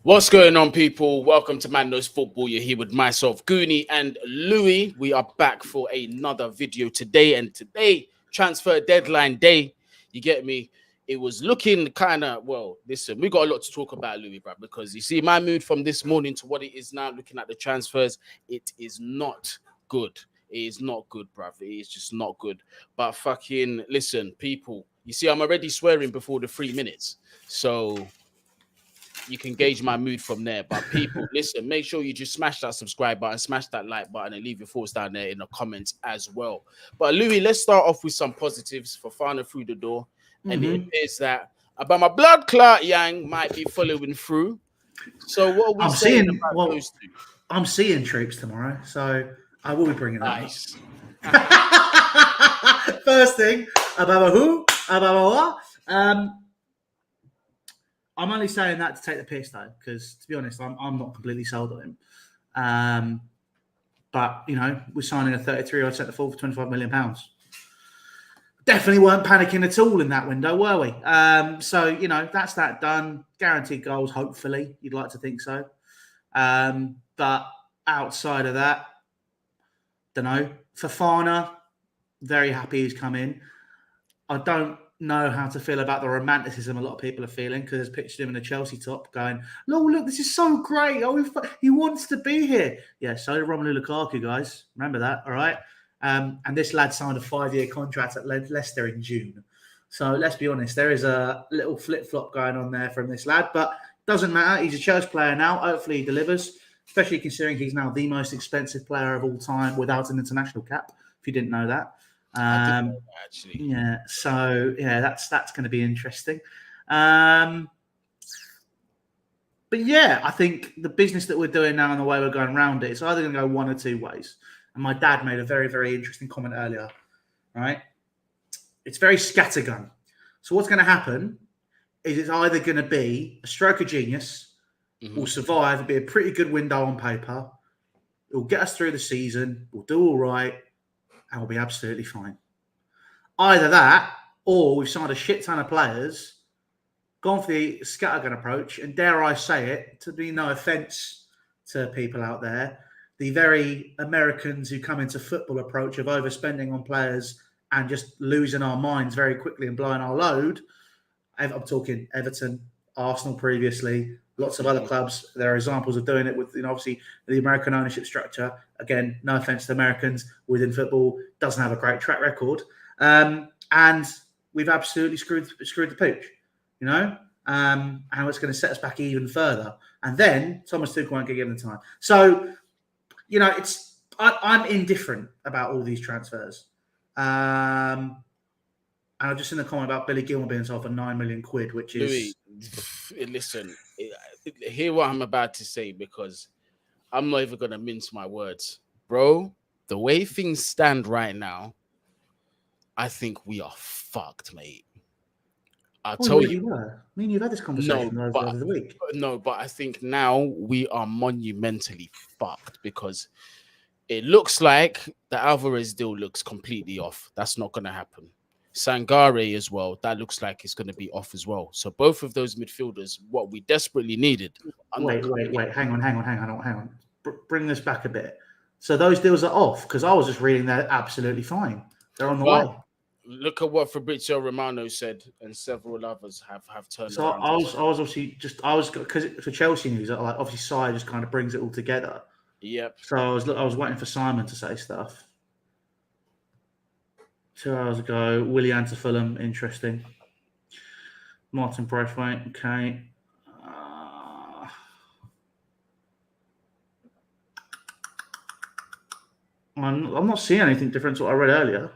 What's going on, people? Welcome to Man Knows Football. You're here with myself, Guni, and Louis. We are back for another video today. And today, transfer deadline day. You get me? It was looking kind of, well, listen, we got a lot to talk about, Louis, bro, because you see my mood from this morning to what it is now, looking at the transfers, it is not good. It is not good, bruv. It is just not good. But fucking, listen, people, you see, I'm already swearing before the 3 minutes. So you can gauge my mood from there. But people, listen, make sure you just smash that subscribe button, smash that like button, and leave your thoughts down there in the comments as well. But Louis, let's start off with some positives for Fofana through the door. And it appears that my blood clot Yang might be following through. So what are we saying about those two? I'm seeing troops tomorrow, so I will be bringing that Nice. up. First thing, about who? About what? I'm only saying that to take the piss, though, because to be honest, I'm not completely sold on him. But you know, we're signing a 33-year-old centre forward for £25 million. Definitely weren't panicking at all in that window, were we? So you know, that's that done. Guaranteed goals, hopefully. You'd like to think so. But outside of that, don't know. Fofana, very happy he's come in. I don't know how to feel about the romanticism a lot of people are feeling because there's pictures of him in a Chelsea top going, look, this is so great. Oh, he wants to be here. Yeah, so did Romelu Lukaku, guys. Remember that, all right? And this lad signed a 5-year contract at Leicester in June. So let's be honest, there is a little flip-flop going on there from this lad, but doesn't matter. He's a Chelsea player now. Hopefully he delivers, especially considering he's now the most expensive player of all time without an international cap, if you didn't know that. I didn't know that, actually. Yeah, so yeah, that's going to be interesting. But yeah, I think the business that we're doing now and the way we're going around it, it's either going to go one or two ways. And my dad made a very, very interesting comment earlier, right? It's very scattergun. So what's going to happen is it's either going to be a stroke of genius, will survive, it'll be a pretty good window on paper, it'll get us through the season, we'll do all right, and we'll be absolutely fine. Either that, or we've signed a shit ton of players, gone for the scattergun approach, and dare I say it, to be no offence to people out there, the very Americans who come into football approach of overspending on players and just losing our minds very quickly and blowing our load. I'm talking Everton, Arsenal previously, lots of other clubs. There are examples of doing it with, you know, obviously the American ownership structure. Again, no offense to Americans within football, doesn't have a great track record. And we've absolutely screwed the pooch, you know, and it's going to set us back even further. And then Thomas Tuchel won't get given the time. So, you know, I'm indifferent about all these transfers. And I've just seen the comment about Billy Gilmore being sold for £9 million, which is... Louis, listen, hear what I'm about to say because I'm not even going to mince my words. Bro, the way things stand right now, I think we are fucked, mate. I'll tell you. I mean, you've had this conversation over the week. No, but I think now we are monumentally fucked because it looks like the Alvarez deal looks completely off. That's not going to happen. Sangare as well, that looks like it's going to be off as well. So both of those midfielders, what we desperately needed. Wait, hang on. Bring this back a bit. So those deals are off because I was just reading they're absolutely fine. They're on the way. Look at what Fabrizio Romano said, and several others have turned. So around. I was because for Chelsea news, like obviously Sai just kind of brings it all together. Yep. So I was waiting for Simon to say stuff. 2 hours ago, Willian to Fulham, interesting. Martin Braithwaite, okay. I'm not seeing anything different to what I read earlier.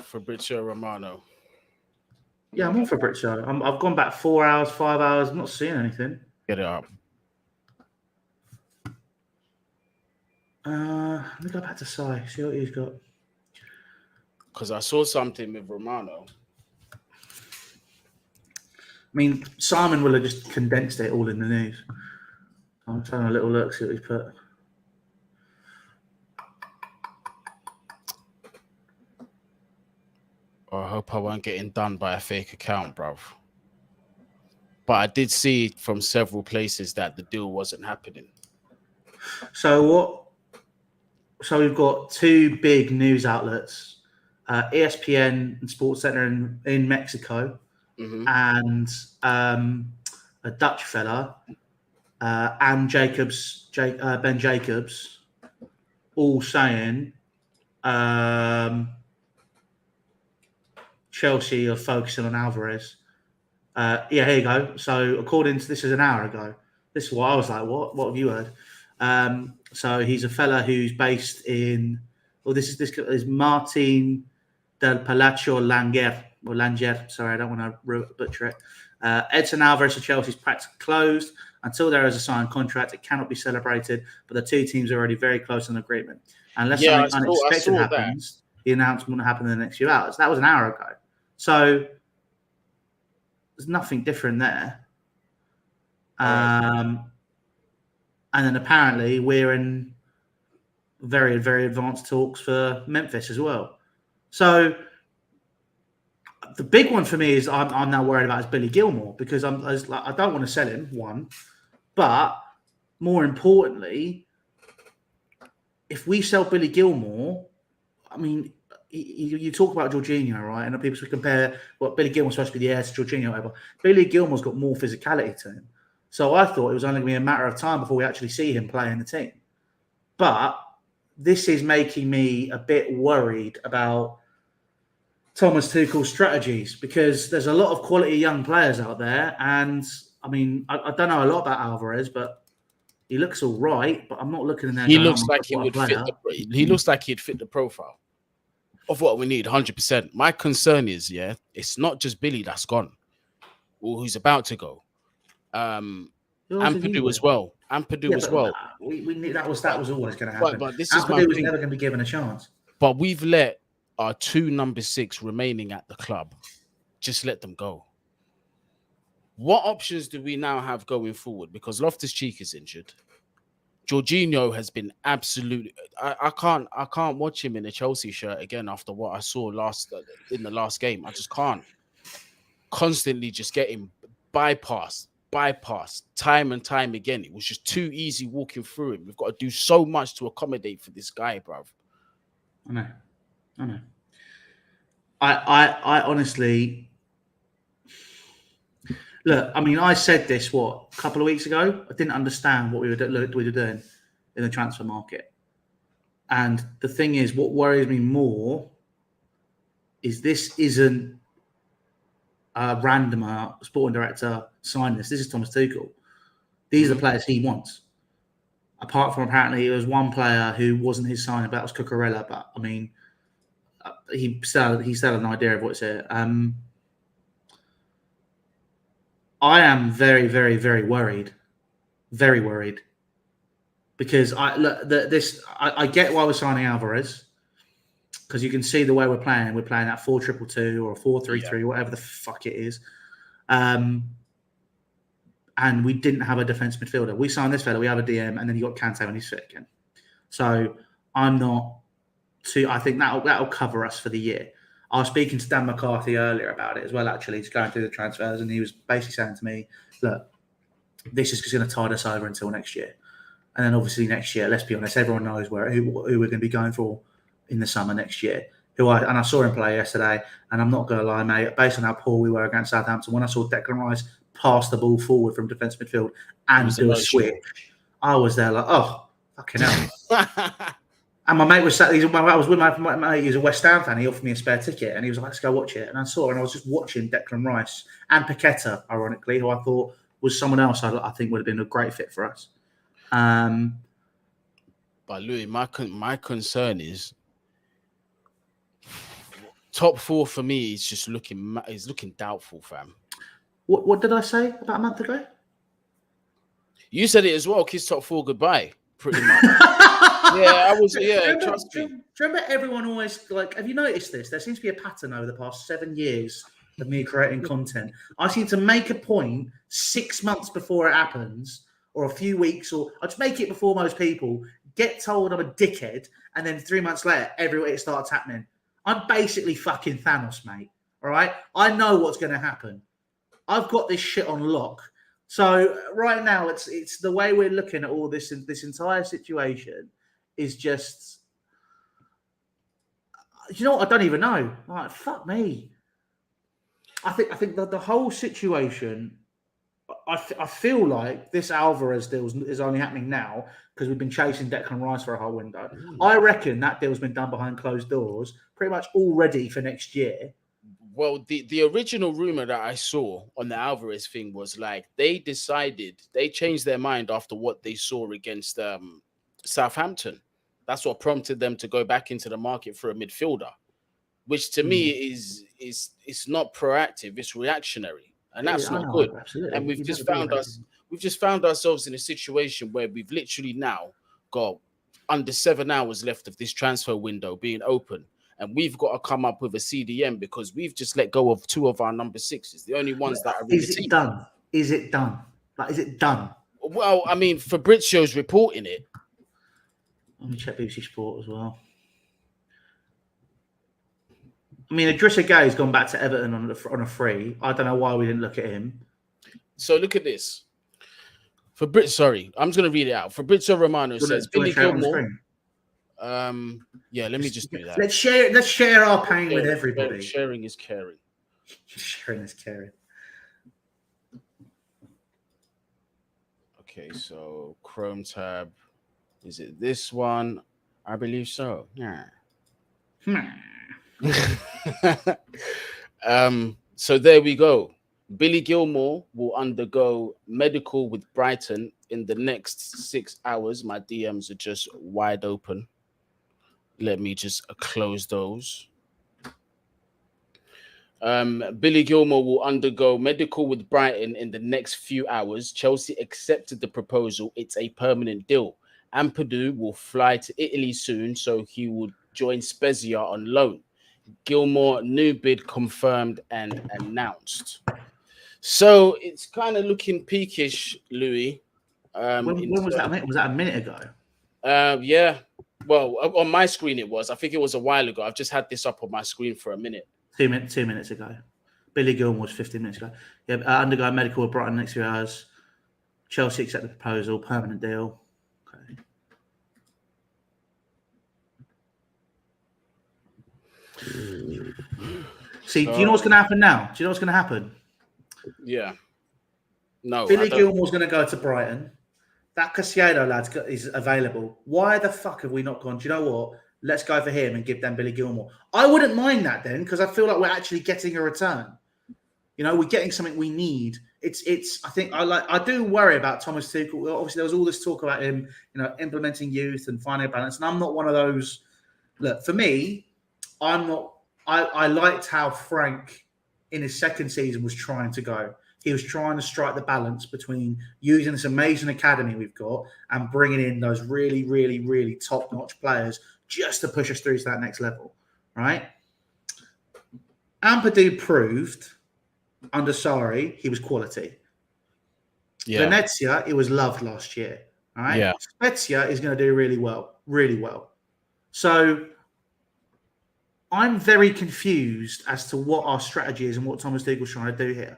Fabrizio Romano. Yeah, I'm on Fabrizio. I've gone back 4 hours, 5 hours. I'm not seeing anything. Get it up. Let me go back to Sai, see what he's got. Because I saw something with Romano. I mean, Simon will have just condensed it all in the news. I'm trying a little look, see what he's put. I hope I won't get done by a fake account, bruv. but I did see from several places that the deal wasn't happening. So we've got two big news outlets, ESPN and SportsCenter in Mexico, and a Dutch fella, and Ben Jacobs, all saying Chelsea are focusing on Alvarez. Here you go. So according to this is an hour ago. This is what I was like, what have you heard? So he's a fella who's based in, this is Martin del Palacio Langer. Sorry, I don't want to butcher it. Edson Alvarez of Chelsea is practically closed. Until there is a signed contract, it cannot be celebrated, but the two teams are already very close on agreement. Unless something unexpected happens, the announcement will happen in the next few hours. That was an hour ago. So there's nothing different there. And then apparently we're in very, very advanced talks for Memphis as well. So the big one for me is I'm now worried about is Billy Gilmour, because I don't want to sell him, one, but more importantly, if we sell Billy Gilmour, I mean, you talk about Jorginho, right? And people should compare what Billy Gilmour's supposed to be the heir to Jorginho, whatever. Billy Gilmour's got more physicality to him. So I thought it was only going to be a matter of time before we actually see him play in the team. But this is making me a bit worried about Thomas Tuchel's strategies, because there's a lot of quality young players out there. And I mean, I don't know a lot about Alvarez, but he looks all right. But I'm not looking in there. He looks like he would fit. He looks like he'd fit the profile of what we need, 100%. My concern is, it's not just Billy that's gone, or who's about to go. Ampadu as well. We knew that was always going to happen. But this is my Ampadu was thing. never going to be given a chance. But we've let our two number 6 remaining at the club. Just let them go. What options do we now have going forward? Because Loftus-Cheek is injured. Jorginho has been absolutely. I can't watch him in a Chelsea shirt again after what I saw in the last game. I just can't. Constantly just getting bypassed time and time again. It was just too easy walking through him. We've got to do so much to accommodate for this guy, bruv. I know. I honestly look. I mean, I said this a couple of weeks ago. I didn't understand what we were doing in the transfer market. And the thing is, what worries me more is this isn't a random sporting director signed this. This is Thomas Tuchel. These are the players he wants. Apart from apparently there was one player who wasn't his signing, but that was Cucurella. But I mean, he still had an idea of what's here. I am very, very, very worried. Very worried. Because I get why we're signing Alvarez. Because you can see the way we're playing. We're playing that 4-2-2 or 4-3-3, whatever the fuck it is. And we didn't have a defensive midfielder. We signed this fella, we have a DM, and then you got Kante when he's fit again. So I'm not too. I think that'll cover us for the year. I was speaking to Dan McCarthy earlier about it as well, actually. He's going through the transfers, and he was basically saying to me, look, this is just going to tide us over until next year. And then obviously next year, let's be honest, everyone knows who we're going to be going for in the summer next year. I saw him play yesterday, and I'm not going to lie, mate, based on how poor we were against Southampton, when I saw Declan Rice pass the ball forward from defensive midfield and do a switch, I was there like, oh, fucking hell. And my mate was sat. I was with my mate. He's a West Ham fan. He offered me a spare ticket, and he was like, "Let's go watch it." And I saw, and I was just watching Declan Rice and Paqueta, ironically, who I thought was someone else I think would have been a great fit for us. But Louis, my concern is top 4 for me is just looking doubtful, fam. What did I say about a month ago? You said it as well. Kiss top 4 goodbye, pretty much. Yeah, I was. Yeah, trust me. Do you remember everyone always like? Have you noticed this? There seems to be a pattern over the past 7 years of me creating content. I seem to make a point 6 months before it happens, or a few weeks, or I just make it before most people. Get told I'm a dickhead, and then 3 months later, it starts happening. I'm basically fucking Thanos, mate. All right, I know what's going to happen. I've got this shit on lock. So right now, it's the way we're looking at all this entire situation is just. You know what? I don't even know. Like, fuck me. I think that the whole situation. I feel like this Alvarez deal is only happening now because we've been chasing Declan Rice for a whole window. I reckon that deal's been done behind closed doors, pretty much already for next year. Well, the original rumor that I saw on the Alvarez thing was like they changed their mind after what they saw against Southampton. That's what prompted them to go back into the market for a midfielder, which to me is it's not proactive, it's reactionary, and that's not good. Absolutely. And we've just found ourselves in a situation where we've literally now got under 7 hours left of this transfer window being open. And we've got to come up with a CDM because we've just let go of 2 of our number 6s. The only ones that are really. Is it done? Is it done? Like, is it done? Well, I mean, Fabrizio's reporting it. Let me check BBC Sport as well. I mean, Idrissa Gueye's gone back to Everton on a free. I don't know why we didn't look at him. So look at this. Sorry, I'm just going to read it out. Fabrizio Romano says Billy Gilmore. Yeah, let me just do that. Let's share our pain with everybody. Sharing is caring. Sharing is caring. Okay, so Chrome tab. Is it this one? I believe so. Yeah. So there we go. Billy Gilmore will undergo medical with Brighton in the next 6 hours. My DMs are just wide open. Let me just close those. Billy Gilmore will undergo medical with Brighton in the next few hours. Chelsea accepted the proposal. It's a permanent deal. Ampadu will fly to Italy soon, so he will join Spezia on loan. Gilmore, new bid confirmed and announced. So it's kind of looking peakish, Louis. When was that? Was that a minute ago? Yeah. Well, on my screen it was. I think it was a while ago. I've just had this up on my screen for a minute. 2 minutes ago. Billy Gilmore was 15 minutes ago. Yeah, undergo medical with Brighton next few hours. Chelsea accept the proposal. Permanent deal. Okay. See, do you know what's going to happen now? Do you know what's going to happen? Yeah. No. Billy Gilmore's going to go to Brighton. That Caicedo lad is available. Why the fuck have we not gone? Do you know what? Let's go for him and give them Billy Gilmore. I wouldn't mind that then because I feel like we're actually getting a return. You know, we're getting something we need. It's. I think I do worry about Thomas Tuchel. Obviously, there was all this talk about him, implementing youth and finding a balance. And I'm not one of those. Look, for me, I'm not. I liked how Frank in his second season was trying to go. He was trying to strike the balance between using this amazing academy we've got and bringing in those really, really, really top-notch players just to push us through to that next level, right? Ampadu proved under Sarri he was quality. Yeah. Venezia, it was loved last year, all right? Yeah. Spezia is going to do really well, really well. So I'm very confused as to what our strategy is and what Thomas Tuchel's trying to do here.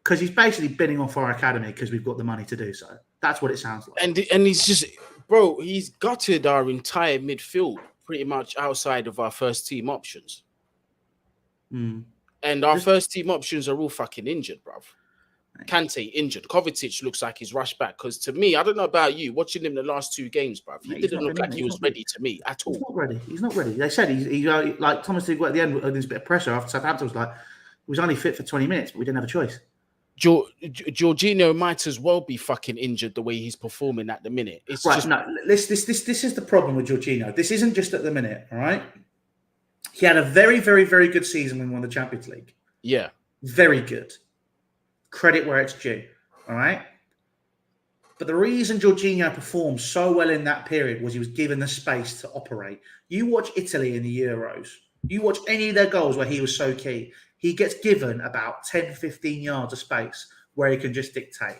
Because he's basically bidding off our academy because we've got the money to do so. That's what it sounds like. And he's just, bro, he's gutted our entire midfield pretty much outside of our first team options. Mm. And our first team options are all fucking injured, bruv. Kante injured. Kovacic looks like he's rushed back. Because to me, I don't know about you, watching him the last 2 games, bruv, he didn't look like he was ready to me at all. He's not ready. He's not ready. They said he's like Thomas Tuchel at the end with this bit of pressure after Southampton was like, he was only fit for 20 minutes, but we didn't have a choice. Jorginho might as well be fucking injured the way he's performing at the minute. It's right. Just... No, this is the problem with Jorginho. This isn't just at the minute, all right? He had a very, very, very good season when we won the Champions League. Yeah. Very good. Credit where it's due, all right? But the reason Jorginho performed so well in that period was he was given the space to operate. You watch Italy in the Euros. You watch any of their goals where he was so key. He gets given about 10, 15 yards of space where he can just dictate.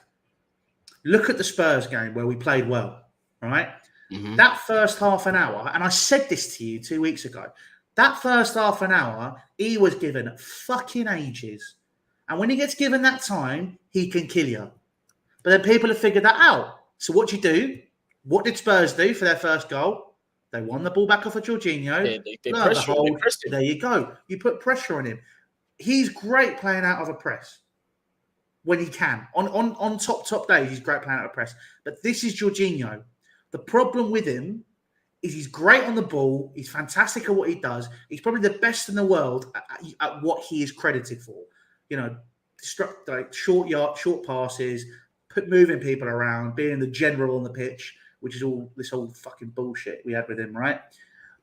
Look at the Spurs game where we played well, right? Mm-hmm. That first half an hour, and I said this to you 2 weeks ago, that first half an hour, he was given fucking ages. And when he gets given that time, he can kill you. But then people have figured that out. So what do you do? What did Spurs do for their first goal? They won the ball back off of Jorginho. They pressed him. There you go. You put pressure on him. He's great playing out of a press when he can. On top days, he's great playing out of press. But this is Jorginho. The problem with him is he's great on the ball. He's fantastic at what he does. He's probably the best in the world at what he is credited for. You know, like short passes, moving people around, being the general on the pitch, which is all this whole fucking bullshit we had with him, right?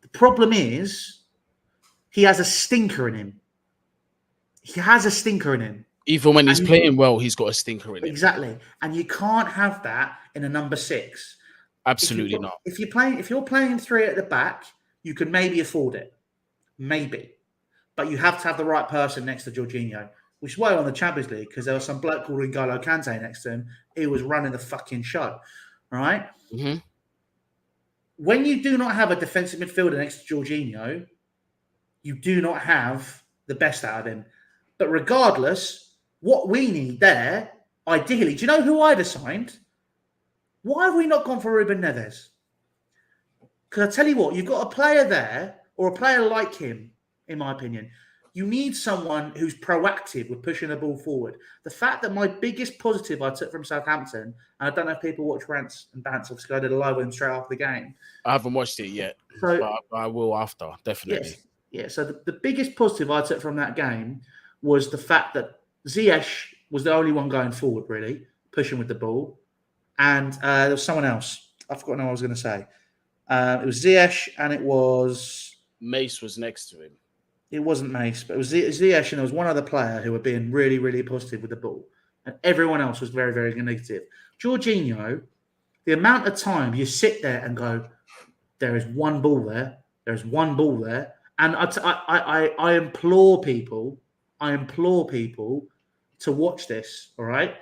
The problem is he has a stinker in him. He has a stinker in him. Even when he's playing well, he's got a stinker in him. Exactly. And you can't have that in a number 6. Absolutely not. If you're playing 3 at the back, you can maybe afford it. Maybe. But you have to have the right person next to Jorginho. Which is why on the Champions League, because there was some bloke called N'Golo Kante next to him. He was running the fucking show. Right? Mm-hmm. When you do not have a defensive midfielder next to Jorginho, you do not have the best out of him. But regardless, what we need there, ideally, do you know who I'd have signed? Why have we not gone for Ruben Neves? Because I tell you what, you've got a player there, or a player like him, in my opinion. You need someone who's proactive with pushing the ball forward. The fact that my biggest positive I took from Southampton, and I don't know if people watch Rants and Bants, obviously I did a live with him straight after the game. I haven't watched it yet, but I will after, definitely. Yes. Yeah, so the biggest positive I took from that game was the fact that Ziyech was the only one going forward, really, pushing with the ball. And there was someone else. I've forgotten what I was going to say. It was Ziyech and it was... Mace was next to him. It wasn't Mace, but it was Ziyech and there was one other player who were being really, really positive with the ball. And everyone else was very, very negative. Jorginho, the amount of time you sit there and go, there is one ball there. There's one ball there. And I implore people to watch this, all right?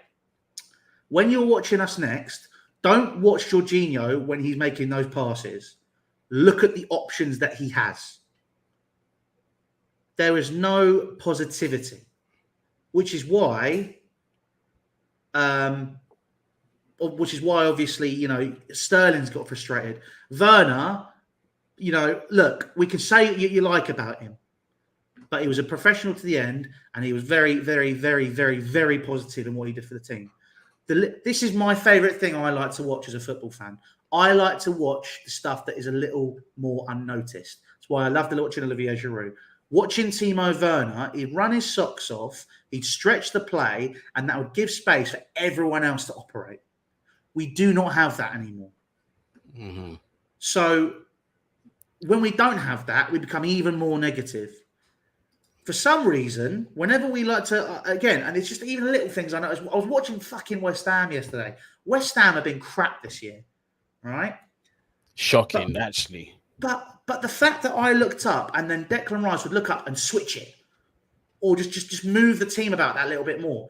When you're watching us next, don't watch Jorginho when he's making those passes. Look at the options that he has. There is no positivity, which is why obviously, you know, Sterling's got frustrated. Werner, you know, look, we can say what you like about him, but he was a professional to the end, and he was very, very, very, very, very positive in what he did for the team. This is my favourite thing I like to watch as a football fan. I like to watch the stuff that is a little more unnoticed. That's why I love watching Olivier Giroud. Watching Timo Werner, he'd run his socks off, he'd stretch the play, and that would give space for everyone else to operate. We do not have that anymore. Mm-hmm. So when we don't have that, we become even more negative. For some reason, whenever we like to, again, and it's just even little things I noticed. I was watching fucking West Ham yesterday. West Ham have been crap this year, right? Shocking, actually. But the fact that I looked up and then Declan Rice would look up and switch it, or just move the team about that little bit more,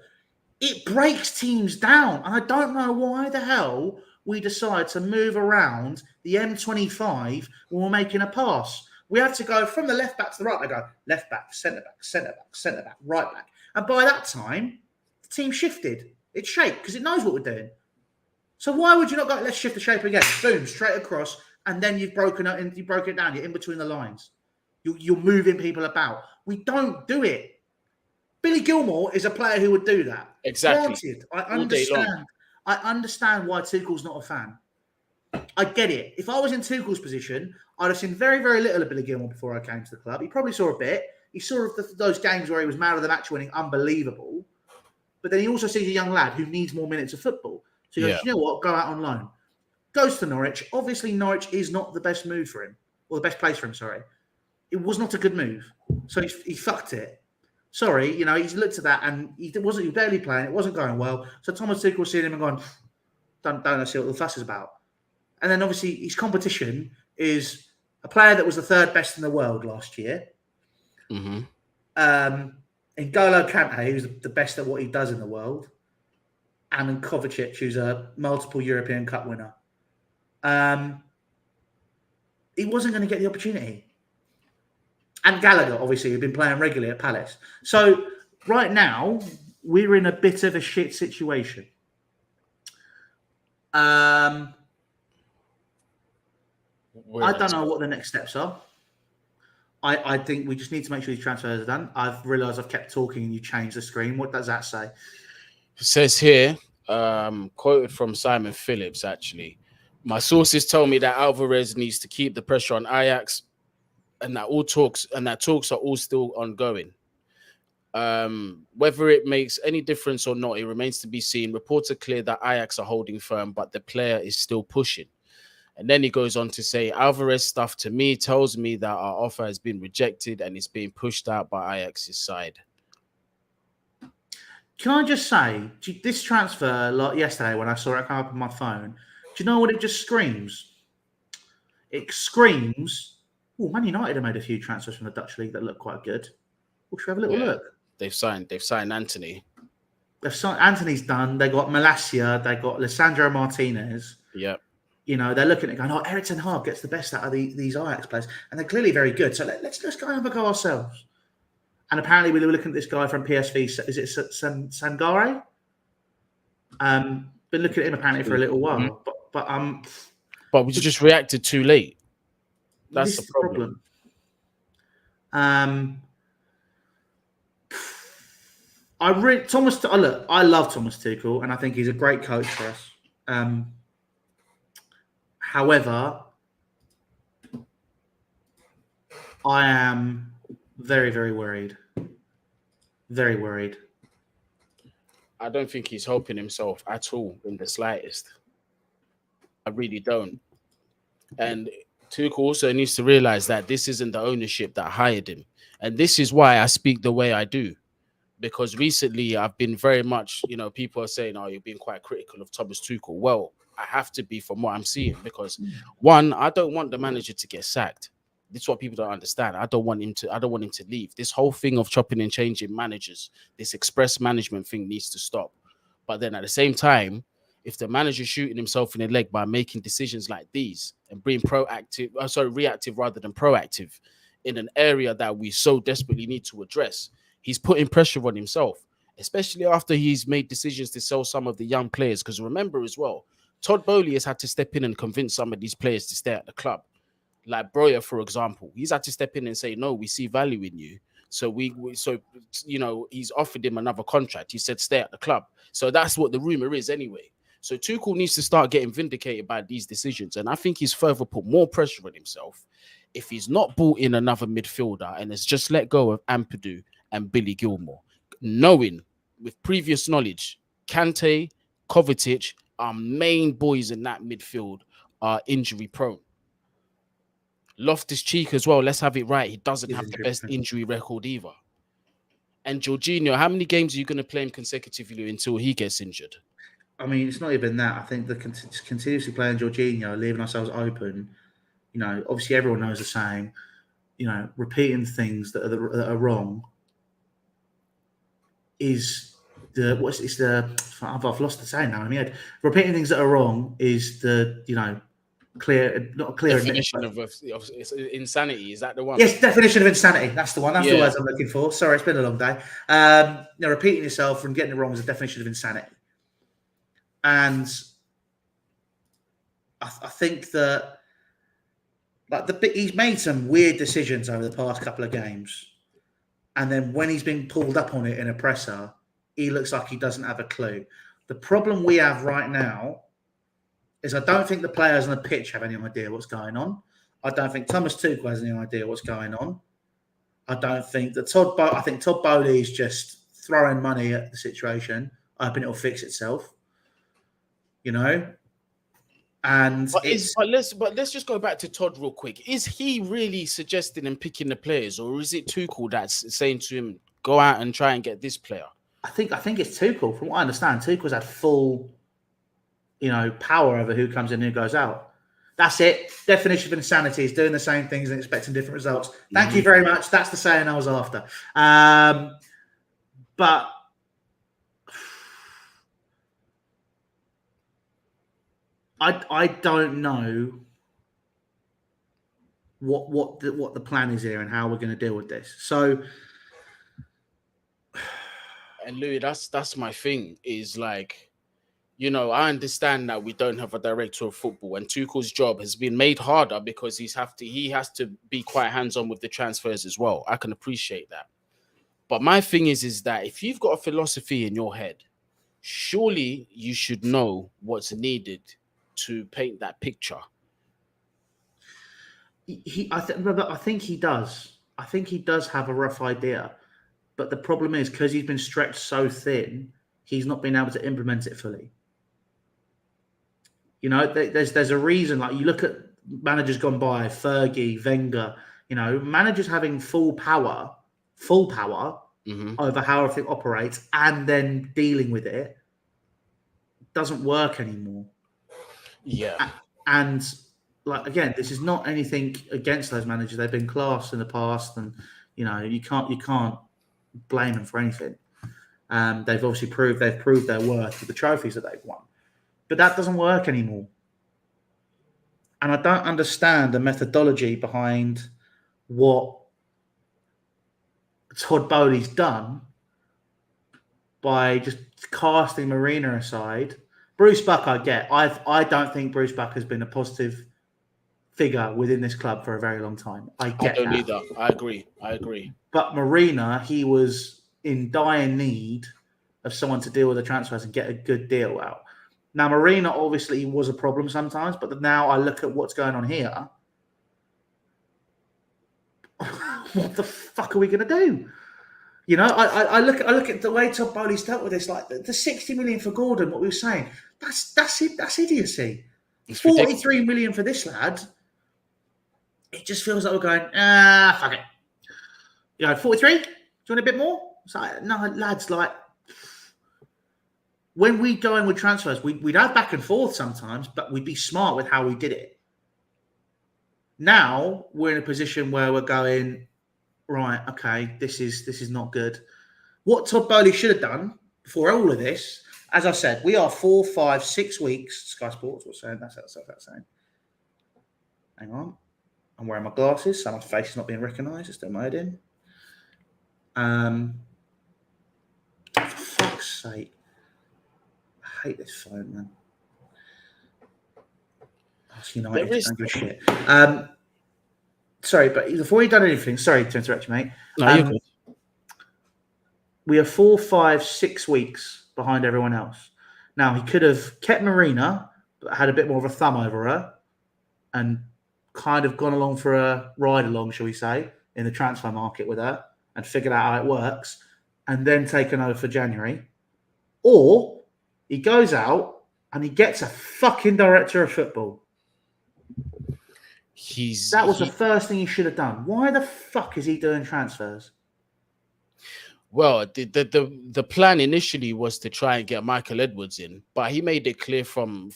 it breaks teams down. And I don't know why the hell we decide to move around the M25 when we're making a pass. We had to go from the left back to the right. I go left back, centre back, centre back, centre back, right back. And by that time, the team shifted. It shaped because it knows what we're doing. So why would you not go, let's shift the shape again? Boom, straight across. And then you've broken it down. You're in between the lines. You're moving people about. We don't do it. Billy Gilmour is a player who would do that. Exactly. Granted, I understand why Tuchel's not a fan. I get it. If I was in Tuchel's position, I'd have seen very, very little of Billy Gilmour before I came to the club. He probably saw a bit. He saw those games where he was man of the match winning, unbelievable. But then he also sees a young lad who needs more minutes of football. So he goes, you know what, go out on loan. Goes to Norwich. Obviously, Norwich is not the best move for him, or the best place for him, sorry. It was not a good move. So he fucked it. Sorry, you know, he's looked at that and he was barely playing. It wasn't going well. So Thomas Tuchel was seeing him and going, don't see what the fuss is about. And then obviously his competition is a player that was the third best in the world last year. Mm-hmm. N'Golo Kante, who's the best at what he does in the world. And Kovacic, who's a multiple European Cup winner. He wasn't going to get the opportunity. And Gallagher, obviously, who'd been playing regularly at Palace. So right now, we're in a bit of a shit situation. I don't know what the next steps are. I think we just need to make sure these transfers are done. I've realised I've kept talking and you changed the screen. What does that say? It says here, quoted from Simon Phillips, actually, my sources told me that Alvarez needs to keep the pressure on Ajax, and that talks are all still ongoing. Whether it makes any difference or not, it remains to be seen. Reports are clear that Ajax are holding firm, but the player is still pushing. And then he goes on to say, Alvarez stuff to me tells me that our offer has been rejected and it's being pushed out by Ajax's side. Can I just say, this transfer, like yesterday when I saw it come up on my phone, do you know what it just screams? It screams, oh, Man United have made a few transfers from the Dutch league that look quite good. Well, should we have a little look? They've signed Anthony. Anthony's done. They got Malacia. They got Lisandro Martinez. Yep. You know, they're looking at going, oh, Eric Ten Hag gets the best out of these Ajax players. And they're clearly very good. So let's go and have a go ourselves. And apparently we were looking at this guy from PSV. Is it Sangare? Been looking at him apparently for a little while. But we just reacted too late. That's the problem. I love Thomas Tuchel, and I think he's a great coach for us. However, I am very, very worried. Very worried. I don't think he's helping himself at all in the slightest. I really don't. And Tuchel also needs to realize that this isn't the ownership that hired him. And this is why I speak the way I do. Because recently I've been very much, people are saying, oh, you're being quite critical of Thomas Tuchel. Well, I have to be from what I'm seeing because one, I don't want the manager to get sacked. This is what people don't understand. I don't want him to leave. This whole thing of chopping and changing managers, this express management thing needs to stop. But then at the same time, if the manager's shooting himself in the leg by making decisions like these and being reactive rather than proactive in an area that we so desperately need to address, he's putting pressure on himself, especially after he's made decisions to sell some of the young players. Because remember as well, Todd Bowley has had to step in and convince some of these players to stay at the club. Like Broya, for example, he's had to step in and say, no, we see value in you. So he's offered him another contract. He said, stay at the club. So that's what the rumor is anyway. So Tuchel needs to start getting vindicated by these decisions. And I think he's further put more pressure on himself if he's not brought in another midfielder and has just let go of Ampadu and Billy Gilmore, knowing with previous knowledge, Kante, Kovacic, our main boys in that midfield are injury prone. Loftus-Cheek as well, let's have it right. He doesn't have the best injury record either. And Jorginho, how many games are you going to play him consecutively until he gets injured? I mean, it's not even that. I think the continuously playing Jorginho, leaving ourselves open, obviously everyone knows the saying, repeating things that are wrong is I've lost the saying now in my head. Repeating things that are wrong is the, not a clear definition of insanity. Is that the one? Yes, definition of insanity. That's the one. That's the words I'm looking for. Sorry, it's been a long day. Repeating yourself and getting it wrong is a definition of insanity. And I think that he's made some weird decisions over the past couple of games. And then when he's been pulled up on it in a presser, he looks like he doesn't have a clue. The problem we have right now is I don't think the players on the pitch have any idea what's going on. I don't think Thomas Tuchel has any idea what's going on. I don't think that I think Todd Bowley is just throwing money at the situation, hoping it'll fix itself. And let's just go back to Todd real quick. Is he really suggesting and picking the players, or is it Tuchel that's saying to him, go out and try and get this player? I think it's Tuchel. From what I understand, Tuchel's had full, power over who comes in and who goes out. That's it. Definition of insanity is doing the same things and expecting different results. Thank you very much. That's the saying I was after. But I don't know what the plan is here and how we're going to deal with this. So, And Louis, that's my thing. Is like, you know, I understand that we don't have a director of football, and Tuchel's job has been made harder because he has to be quite hands-on with the transfers as well. I can appreciate that. But my thing is that if you've got a philosophy in your head, surely you should know what's needed to paint that picture. I think he does. I think he does have a rough idea. But the problem is, because he's been stretched so thin, he's not been able to implement it fully. You know, there's a reason. Like, you look at managers gone by, Fergie, Wenger. You know, managers having full power over how everything operates, and then dealing with it doesn't work anymore. Yeah, and like, again, this is not anything against those managers. They've been class in the past, and you know, you can't blame them for anything. They've obviously proved their worth with the trophies that they've won. But that doesn't work anymore. And I don't understand the methodology behind what Todd Bowley's done by just casting Marina aside. Bruce Buck, I get. I don't think Bruce Buck has been a positive figure within this club for a very long time. I don't either. I agree. But Marina, he was in dire need of someone to deal with the transfers and get a good deal out. Now, Marina obviously was a problem sometimes, but now I look at what's going on here. What the fuck are we going to do? You know, I look at the way Todd Bowley's dealt with this. Like, the 60 million for Gordon, what we were saying, that's idiocy. It's 43 million for this lad. It just feels like we're going, fuck it. You know, 43? Do you want a bit more? It's like, no, lads, like, when we go in with transfers, we'd have back and forth sometimes, but we'd be smart with how we did it. Now we're in a position where we're going, right, okay, this is not good. What Todd Bowley should have done before all of this, as I said, we are 4, 5, 6 weeks. Sky Sports, what's saying? That's saying. Hang on. I'm wearing my glasses, so my face is not being recognised. It's still my head in. For fuck's sake. I hate this phone, man. That's United. I don't give a shit. Sorry, but before you've done anything, sorry to interrupt you, mate. No, you're good. We are 4, 5, 6 weeks behind everyone else. Now, he could have kept Marina, but had a bit more of a thumb over her, and kind of gone along for a ride along, shall we say, in the transfer market with her, and figured out how it works, and then taken over for January. Or he goes out and he gets a fucking director of football. That was the first thing he should have done. Why the fuck is he doing transfers? Well, the plan initially was to try and get Michael Edwards in, but he made it clear from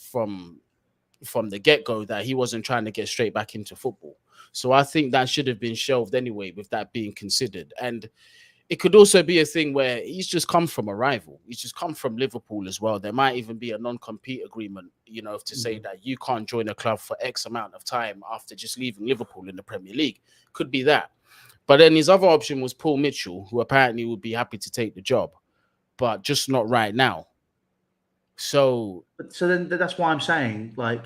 the get-go that he wasn't trying to get straight back into football. So I think that should have been shelved anyway, with that being considered. And it could also be a thing where he's just come from a rival. He's just come from Liverpool as well. There might even be a non-compete agreement, you know, to say that you can't join a club for X amount of time after just leaving Liverpool in the Premier League. Could be that. But then his other option was Paul Mitchell, who apparently would be happy to take the job, but just not right now. So then that's why I'm saying, like,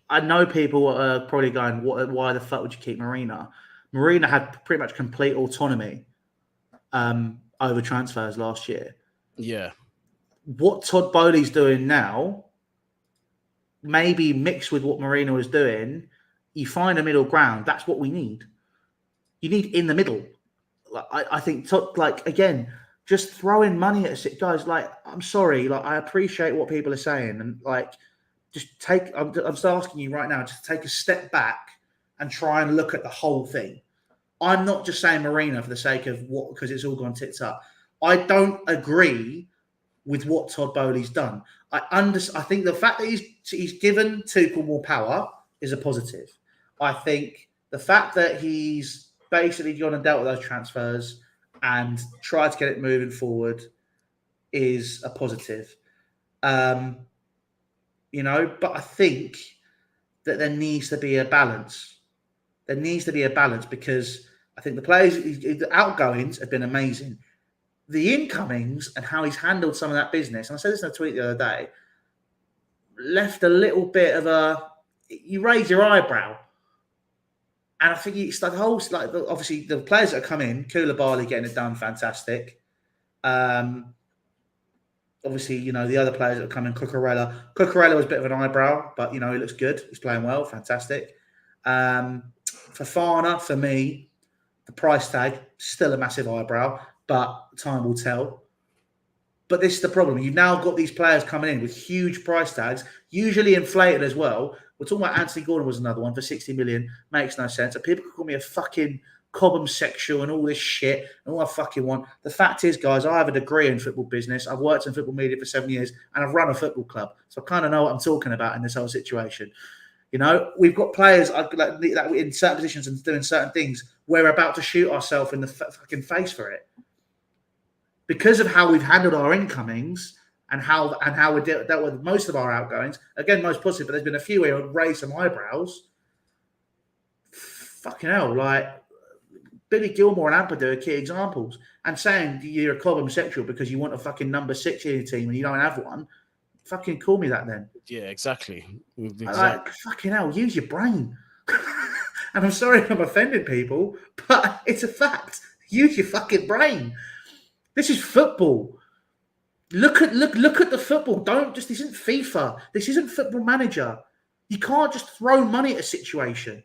I know people are probably going, why the fuck would you keep Marina? Marina had pretty much complete autonomy over transfers last year. Yeah. What Todd Bowley's doing now, maybe mixed with what Marina was doing, you find a middle ground. That's what we need. You need in the middle. I think, again, just throwing money at it, guys. Like, I'm sorry. Like, I appreciate what people are saying, and like, I'm just asking you right now, just take a step back and try and look at the whole thing. I'm not just saying Marina for the sake of what, because it's all gone tits up. I don't agree with what Todd Bowley's done. I think the fact that he's given Tuchel more power is a positive. I think the fact that he's basically gone and dealt with those transfers and tried to get it moving forward is a positive. You know, but I think that there needs to be a balance. There needs to be a balance, because I think the players, the outgoings have been amazing. the incomings and how he's handled some of that business, and I said this in a tweet the other day, left a little bit of you raise your eyebrow. And I think it's the whole, like, obviously the players that have come in, Koulibaly getting it done, fantastic. Obviously, you know, the other players that have come in, Cucurella was a bit of an eyebrow, but, you know, he looks good. He's playing well, fantastic. Fofana, for me, the price tag, still a massive eyebrow, but time will tell. But this is the problem. You've now got these players coming in with huge price tags, usually inflated as well. We're talking about Anthony Gordon was another one for 60 million. Makes no sense. And people call me a fucking Cobham sexual and all this shit and all I fucking want. The fact is, guys, I have a degree in football business. I've worked in football media for 7 years and I've run a football club. So I kind of know what I'm talking about in this whole situation. You know, we've got players that in certain positions and doing certain things. We're about to shoot ourselves in the fucking face for it. Because of how we've handled our incomings and how we dealt with most of our outgoings, again, most positive, but there's been a few where we've raised some eyebrows. Fucking hell, like Billy Gilmore and Ampadu are key examples. And saying you're a Cobham sexual because you want a fucking number 6 in your team and you don't have one, fucking call me that then. Yeah, exactly. Like, fucking hell, use your brain. And I'm sorry if I'm offending people, but it's a fact. Use your fucking brain. This is football. Look at the football. This isn't FIFA. This isn't Football Manager. You can't just throw money at a situation.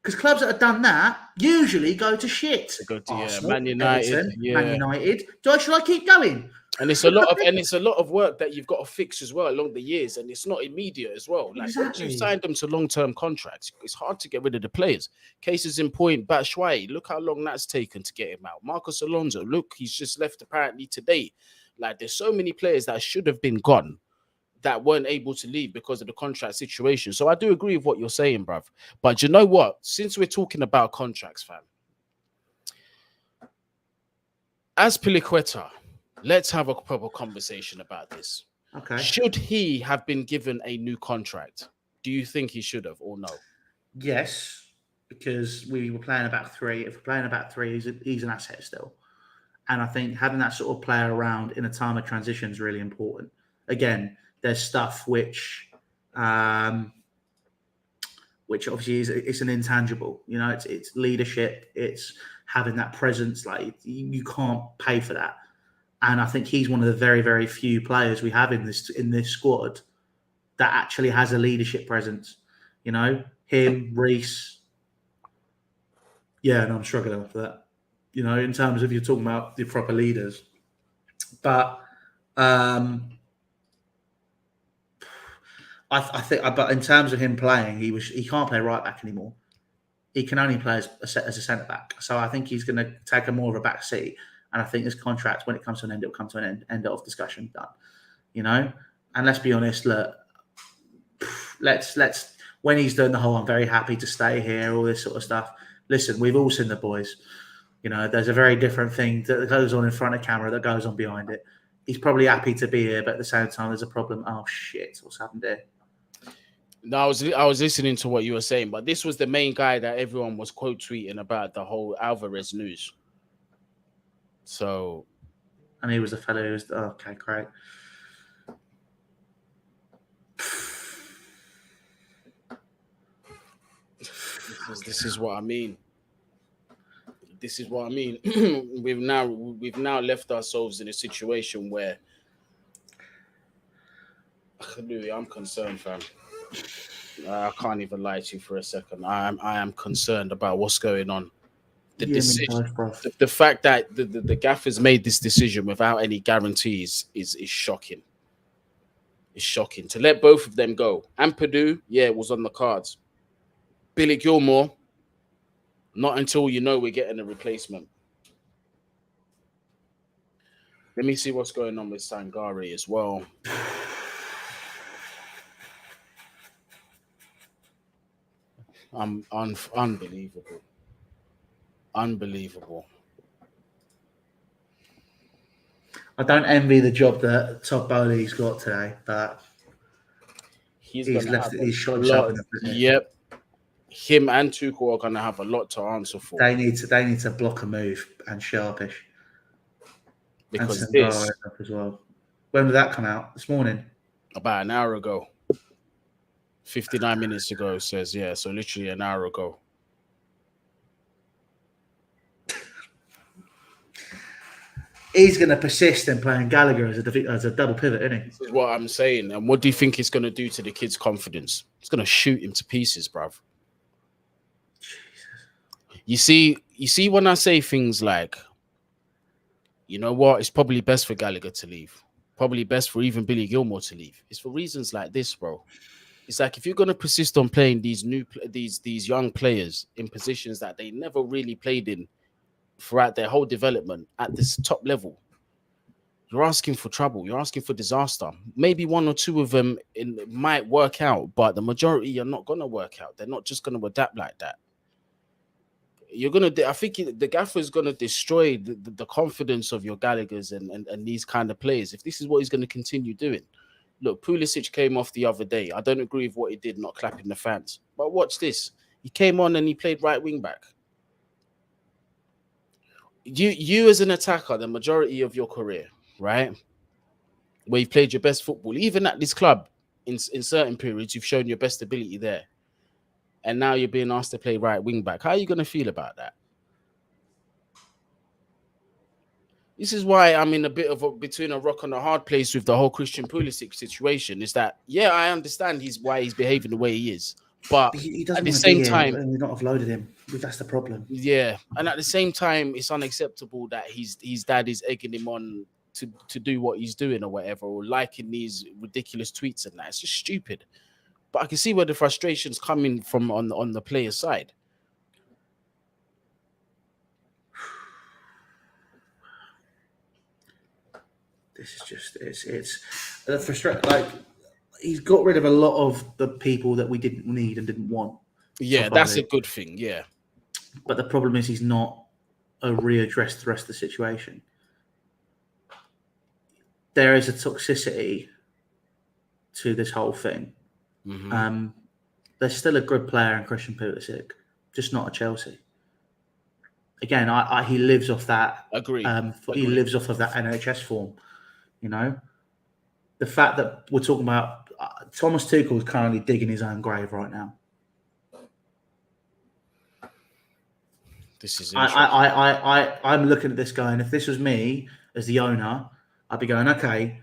Because clubs that have done that usually go to shit. They go to Arsenal, Man United. Everton, Man United. Should I keep going? And it's a lot of work that you've got to fix as well along the years, and it's not immediate as well. Like once you've signed them to long-term contracts, it's hard to get rid of the players. Cases in point, Batshuayi, look how long that's taken to get him out. Marcos Alonso, look, he's just left apparently today. Like there's so many players that should have been gone that weren't able to leave because of the contract situation. So I do agree with what you're saying, bruv. But you know what? Since we're talking about contracts, fam, as Piliqueta, let's have a proper conversation about this. Okay. Should he have been given a new contract? Do you think he should have or no? Yes, because we were playing a back three. If we're playing a back three, he's an asset still. And I think having that sort of player around in a time of transition is really important. Again, there's stuff which obviously it's an intangible. You know, it's leadership. It's having that presence. Like you can't pay for that. And I think he's one of the very, very few players we have in this squad that actually has a leadership presence. You know, him, Reece. Yeah, and I'm struggling with that. You know, in terms of you're talking about the proper leaders, but I think, but in terms of him playing, he can't play right back anymore. He can only play as a centre back. So I think he's going to take a more of a back seat. And I think his contract, when it comes to an end, it'll come to an end of discussion. Done. You know? And let's be honest, look, let's when he's doing the whole, I'm very happy to stay here, all this sort of stuff. Listen, we've all seen the boys. You know, there's a very different thing that goes on in front of camera that goes on behind it. He's probably happy to be here, but at the same time, there's a problem. Oh, shit, what's happened here? No, I was listening to what you were saying, but this was the main guy that everyone was quote tweeting about the whole Alvarez news. So, and he was the fellow who was okay, great. This is what I mean. This is what I mean. We've now left ourselves in a situation where I'm concerned, fam. I can't even lie to you for a second. I am concerned about what's going on. The decision, the fact that the Gaffers made this decision without any guarantees is shocking. It's shocking to let both of them go. Ampadu, yeah, it was on the cards. Billy Gilmore, not until you know we're getting a replacement. Let me see what's going on with Sangare as well. Unbelievable. Unbelievable. I don't envy the job that Todd Bowley's got today, but he's shot himself in the foot. Yep. Him and Tuchel are going to have a lot to answer for. They need to block a move and sharpish. because and this up as well. When did that come out? This morning. about an hour ago, 59 minutes ago, says, yeah, so literally an hour ago. He's going to persist in playing Gallagher as a double pivot, isn't he? This is what I'm saying. And what do you think it's going to do to the kid's confidence? It's going to shoot him to pieces, bruv. Jesus. You see when I say things like, you know what, it's probably best for Gallagher to leave. Probably best for even Billy Gilmore to leave. It's for reasons like this, bro. It's like if you're going to persist on playing these young players in positions that they never really played in throughout their whole development at this top level, you're asking for trouble. You're asking for disaster. Maybe one or two of them might work out, but the majority are not going to work out. They're not just going to adapt like that. I think the gaffer is going to destroy the confidence of your Gallaghers and these kind of players if this is what he's going to continue doing. Look, Pulisic came off the other day. I don't agree with what he did, not clapping the fans. But watch this. He came on and he played right wing back. You as an attacker, the majority of your career, right, where you've played your best football, even at this club, in certain periods, you've shown your best ability there. And now you're being asked to play right wing back. How are you going to feel about that? This is why I'm in a bit of between a rock and a hard place with the whole Christian Pulisic situation. Is that, yeah, I understand why he's behaving the way he is, but he doesn't at the want to same be here, time, and we've not offloaded him. That's the problem. Yeah, and at the same time, it's unacceptable that his dad is egging him on to do what he's doing or whatever, or liking these ridiculous tweets and that. It's just stupid. But I can see where the frustration's coming from on the player's side. This is just it's the frustrating. Like, he's got rid of a lot of the people that we didn't need and didn't want. Yeah, that's a good thing. Yeah, but the problem is he's not readdressed the rest of the situation. There is a toxicity to this whole thing. Mm-hmm. There's still a good player in Christian Pulisic, just not at Chelsea. Again, he lives off that. Agree. He lives off of that NHS form. You know, the fact that we're talking about Thomas Tuchel is currently digging his own grave right now. This is interesting. I'm looking at this guy, and if this was me as the owner, I'd be going, okay,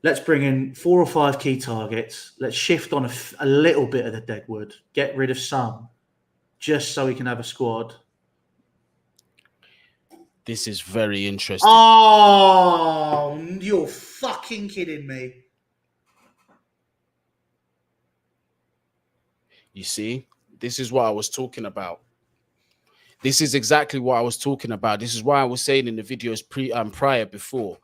let's bring in 4 or 5 key targets. Let's shift on a little bit of the deadwood, get rid of some, just so we can have a squad. This is very interesting. Oh, you're fucking kidding me. You see, this is what I was talking about. This is exactly what I was talking about. This is why I was saying in the videos prior before.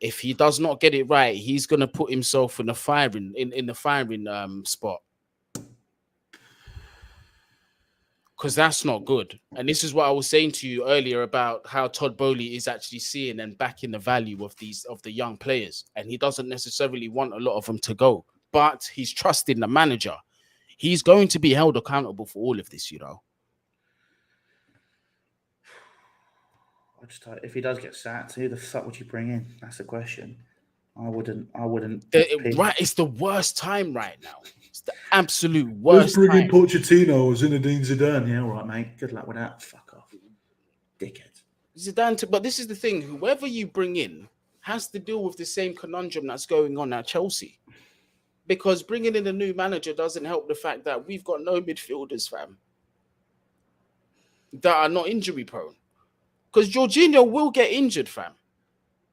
If he does not get it right, he's gonna put himself in the firing spot. Because that's not good. And this is what I was saying to you earlier about how Todd Bowley is actually seeing and backing the value of the young players. And he doesn't necessarily want a lot of them to go, but he's trusting the manager. He's going to be held accountable for all of this, you know. If he does get sacked, who the fuck would you bring in? That's the question. I wouldn't. Right, it's the worst time right now. It's the absolute worst. Let's bring in Pochettino or Zinedine Zidane. Yeah, all right, mate. Good luck with that. Fuck off, dickhead. Zidane, but this is the thing. Whoever you bring in has to deal with the same conundrum that's going on at Chelsea, because bringing in a new manager doesn't help the fact that we've got no midfielders, fam, that are not injury prone. Because Jorginho will get injured, fam.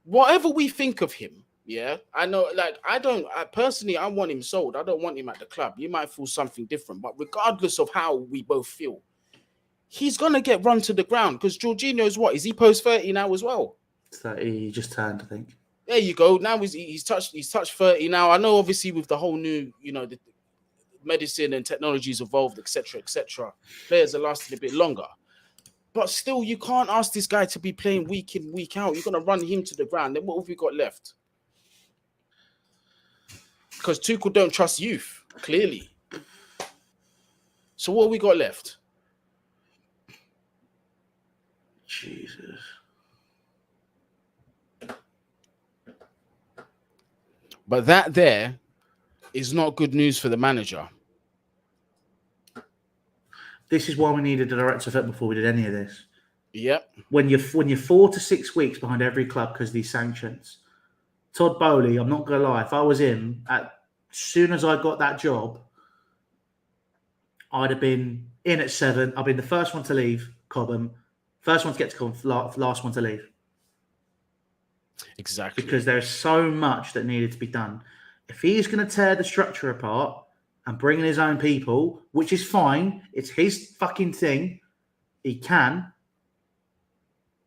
Whatever we think of him, yeah, I know, like, I personally want him sold. I don't want him at the club. You might feel something different, but regardless of how we both feel, he's going to get run to the ground because Jorginho's what? Is he post 30 now as well? 30, he just turned, I think. There you go. Now he's touched 30 now. I know, obviously, with the whole new, the medicine and technology's evolved, etc., players are lasting a bit longer. But still, you can't ask this guy to be playing week in, week out. You're going to run him to the ground. Then what have we got left? Because Tuchel don't trust youth, clearly. So what have we got left? Jesus. But that there is not good news for the manager. This is why we needed a director of football before we did any of this. Yep. When you're 4 to 6 weeks behind every club because of these sanctions, Todd Bowley, I'm not going to lie, if I was him, as soon as I got that job, I'd have been in at 7. I've been the first one to leave Cobham, first one to get to Cobham, last one to leave. Exactly. Because there's so much that needed to be done. If he's going to tear the structure apart and bring in his own people, which is fine, it's his fucking thing, he can.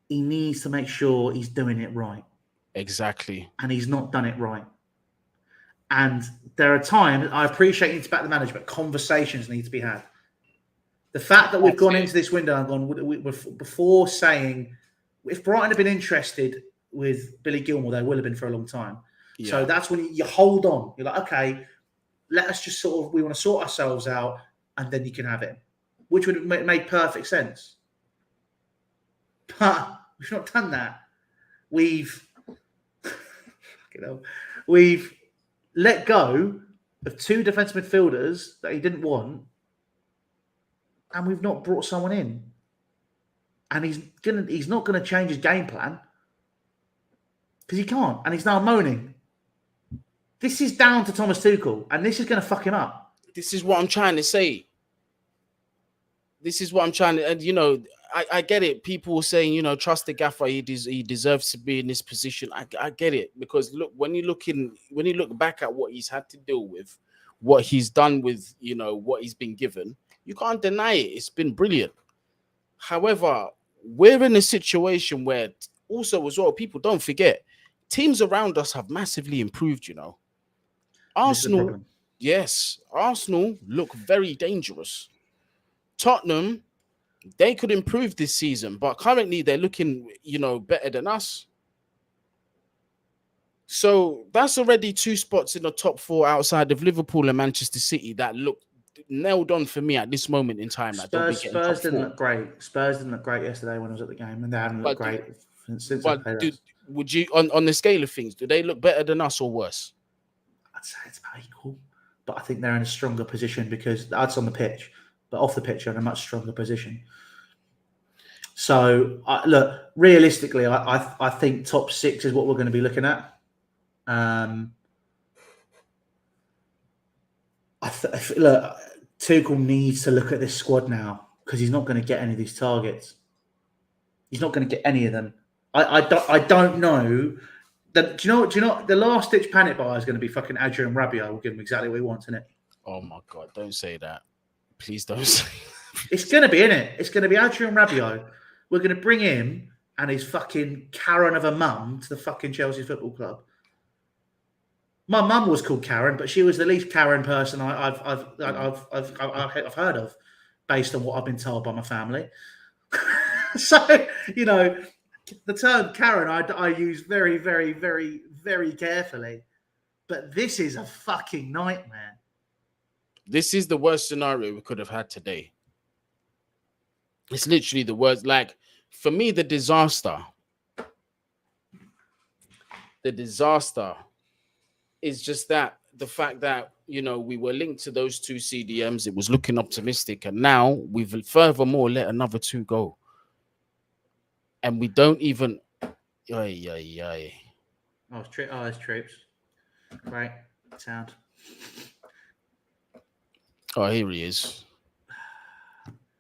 He needs to make sure he's doing it right. Exactly. And he's not done it right. And there are times, I appreciate you to back the manager, but conversations need to be had. The fact that we've gone into this window and gone before saying, if Brighton had been interested with Billy Gilmour, they will have been for a long time. Yeah. So that's when you hold on. You're like, okay, let us just we want to sort ourselves out and then you can have it. Which would have made perfect sense. But we've not done that. We've let go of 2 defensive midfielders that he didn't want, and we've not brought someone in. And he's not gonna change his game plan because he can't, and he's now moaning. This is down to Thomas Tuchel, and this is gonna fuck him up. This is what I'm trying to say. And I get it. People saying, trust the gaffer. He deserves to be in this position. I get it, because look, when you look back at what he's had to deal with, what he's done with, what he's been given, you can't deny it. It's been brilliant. However, we're in a situation where also as well, people don't forget, teams around us have massively improved. Arsenal, yes, Arsenal look very dangerous. Tottenham, they could improve this season, but currently they're looking, better than us. So that's already 2 spots in the top 4 outside of Liverpool and Manchester City that look nailed on for me at this moment in time. Spurs didn't look great. Spurs didn't look great yesterday when I was at the game, and they haven't looked great since. But would you, on the scale of things, do they look better than us or worse? I'd say it's about equal, but I think they're in a stronger position because that's on the pitch. But off the pitch, are in a much stronger position. So, look, realistically, I think top 6 is what we're going to be looking at. Look, Tuchel needs to look at this squad now because he's not going to get any of these targets. He's not going to get any of them. I don't know. Do you know the last ditch panic buy is going to be fucking Adrian Rabiot. We'll give him exactly what he wants, isn't it? Oh my God! Don't say that. Please don't say that. It's going to be, innit? It's going to be Adrian Rabiot. We're going to bring him and his fucking Karen of a mum to the fucking Chelsea Football Club. My mum was called Karen, but she was the least Karen person I've heard of, based on what I've been told by my family. So, the term Karen I use very, very, very, very carefully. But this is a fucking nightmare. This is the worst scenario we could have had today. It's literally the worst. Like, for me, the disaster is just that the fact that, we were linked to those 2 CDMs. It was looking optimistic. And now we've furthermore let another 2 go. And we don't even... Oh, it's troops. Great. Sound. Oh, here he is.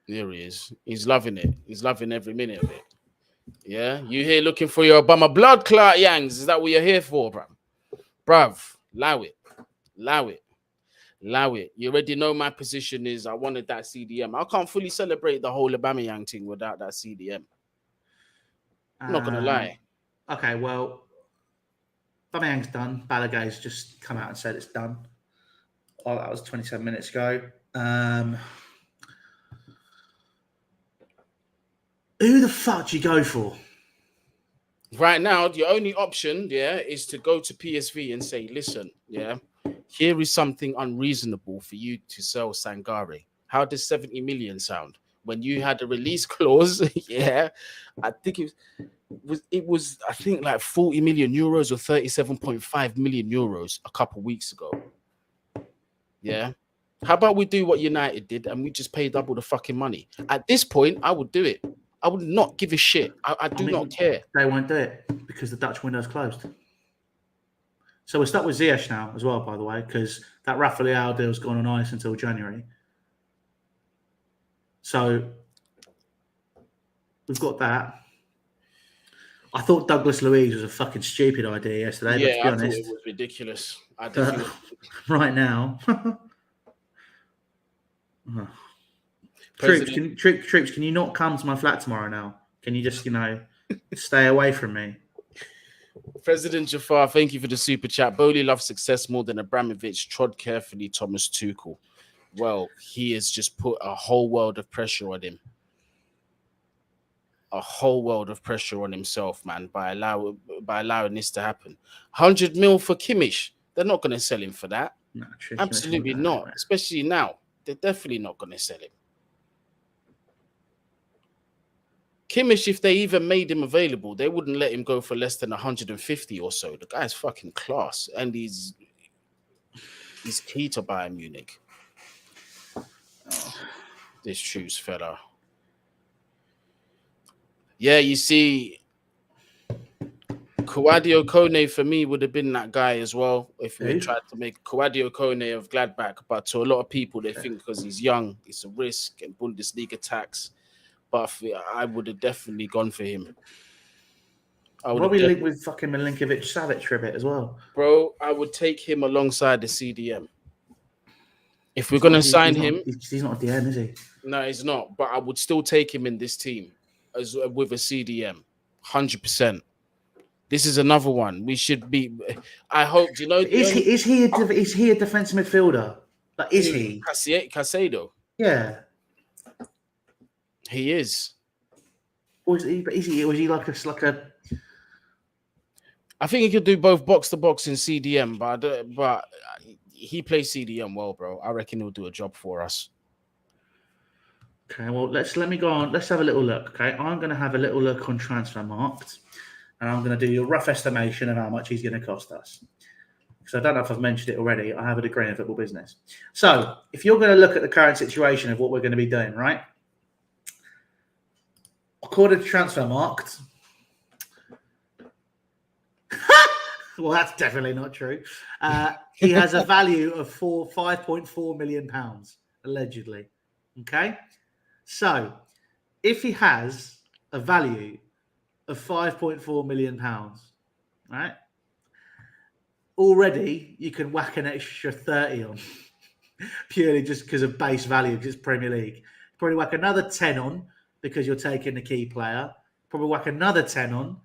Here he is. He's loving it. He's loving every minute of it. Yeah? You here looking for your Obama blood clot, Yangs? Is that what you're here for, bruv? Bruv, allow it. Allow it. Allow it. You already know my position is I wanted that CDM. I can't fully celebrate the whole Aubameyang thing without that CDM. I'm not going to lie. Okay, well, Aubameyang's done. Balagay's just come out and said it's done. Oh, that was 27 minutes ago. Who the fuck do you go for? Right now, the only option, is to go to PSV and say, listen, here is something unreasonable for you to sell Sangare. How does 70 million sound? when you had a release clause. Yeah, I think it was I think like 40 million euros or 37.5 million euros a couple weeks ago. Yeah. How about we do what United did and we just pay double the fucking money? At this point, I would do it. I would not give a shit. I do not care. They won't do it because the Dutch window's closed. So we're stuck with Ziyech now as well, by the way, because that Rafa Leao deal's gone on ice until January. So we've got that. I thought Douglas Luiz was a fucking stupid idea yesterday. Yeah, but to be honest, thought it was ridiculous. I definitely right now. Troops, can you not come to my flat tomorrow now? Can you just, stay away from me? President Jafar, thank you for the super chat. Bowley loves success more than Abramovich. Trod carefully, Thomas Tuchel. Well, he has just put a whole world of pressure on him. A whole world of pressure on himself, man, by allowing this to happen. 100 mil for Kimmich. They're not going to sell him for that. No, absolutely not. Especially now. They're definitely not going to sell him. Kimmich, if they even made him available, they wouldn't let him go for less than 150 or so. The guy's fucking class, and he's key to Bayern Munich. Oh, this truce fella. Yeah, you see, Kouadio Kone for me would have been that guy as well if we tried to make Kouadio Kone of Gladbach. But to a lot of people, they think because he's young, it's a risk and Bundesliga tax. But I would have definitely gone for him. Probably linked with fucking Milinkovic-Savic for a bit as well. Bro, I would take him alongside the CDM. If we're going to sign him... He's not a DM, is he? No, he's not. But I would still take him in this team as with a CDM. 100%. This is another one. We should be... I hope... Do you know... Is he a defensive midfielder? Like, is he? Caicedo. Yeah. He is. Or is he like a... I think he could do both box to box and CDM, but he plays CDM well, bro. I reckon he'll do a job for us. Okay, well, let me go on. Let's have a little look. Okay, I'm going to have a little look on Transfermarkt, and I'm going to do a rough estimation of how much he's going to cost us. Because I don't know if I've mentioned it already. I have a degree in football business. So, if you're going to look at the current situation of what we're going to be doing, right? According to Transfermarkt, well, that's definitely not true. He has a value of £5.4 million, allegedly. Okay? So, if he has a value of £5.4 million, right? Already, you can whack an extra 30 on, purely just because of base value, because it's Premier League. Probably whack another 10 on, because you're taking the key player. Probably whack another 10 on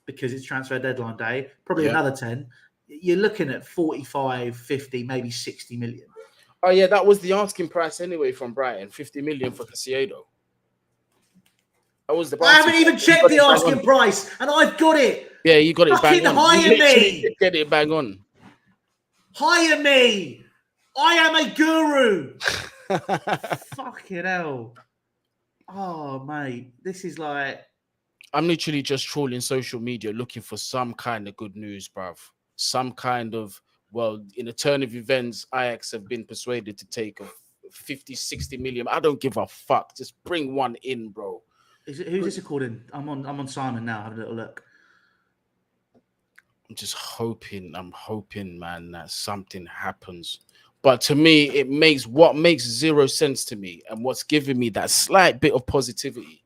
because it's transfer deadline day. Probably another 10. You're looking at 45, 50, maybe 60 million. Oh, yeah, that was the asking price anyway from Brighton. 50 million for Caicedo. That was the I haven't even checked the asking price, and I've got it. Yeah, you got it bang on. Hire me. Get it bang on. Hire me. I am a guru. Fucking hell. Oh, mate, this is like... I'm literally just trolling social media looking for some kind of good news, bruv. Some kind of, well, in a turn of events, Ajax have been persuaded to take a 50, 60 million. I don't give a fuck. Just bring one in, bro. Who's this according? I'm on Simon now. Have a little look. I'm hoping, man, that something happens. But to me, what makes zero sense to me, and what's giving me that slight bit of positivity,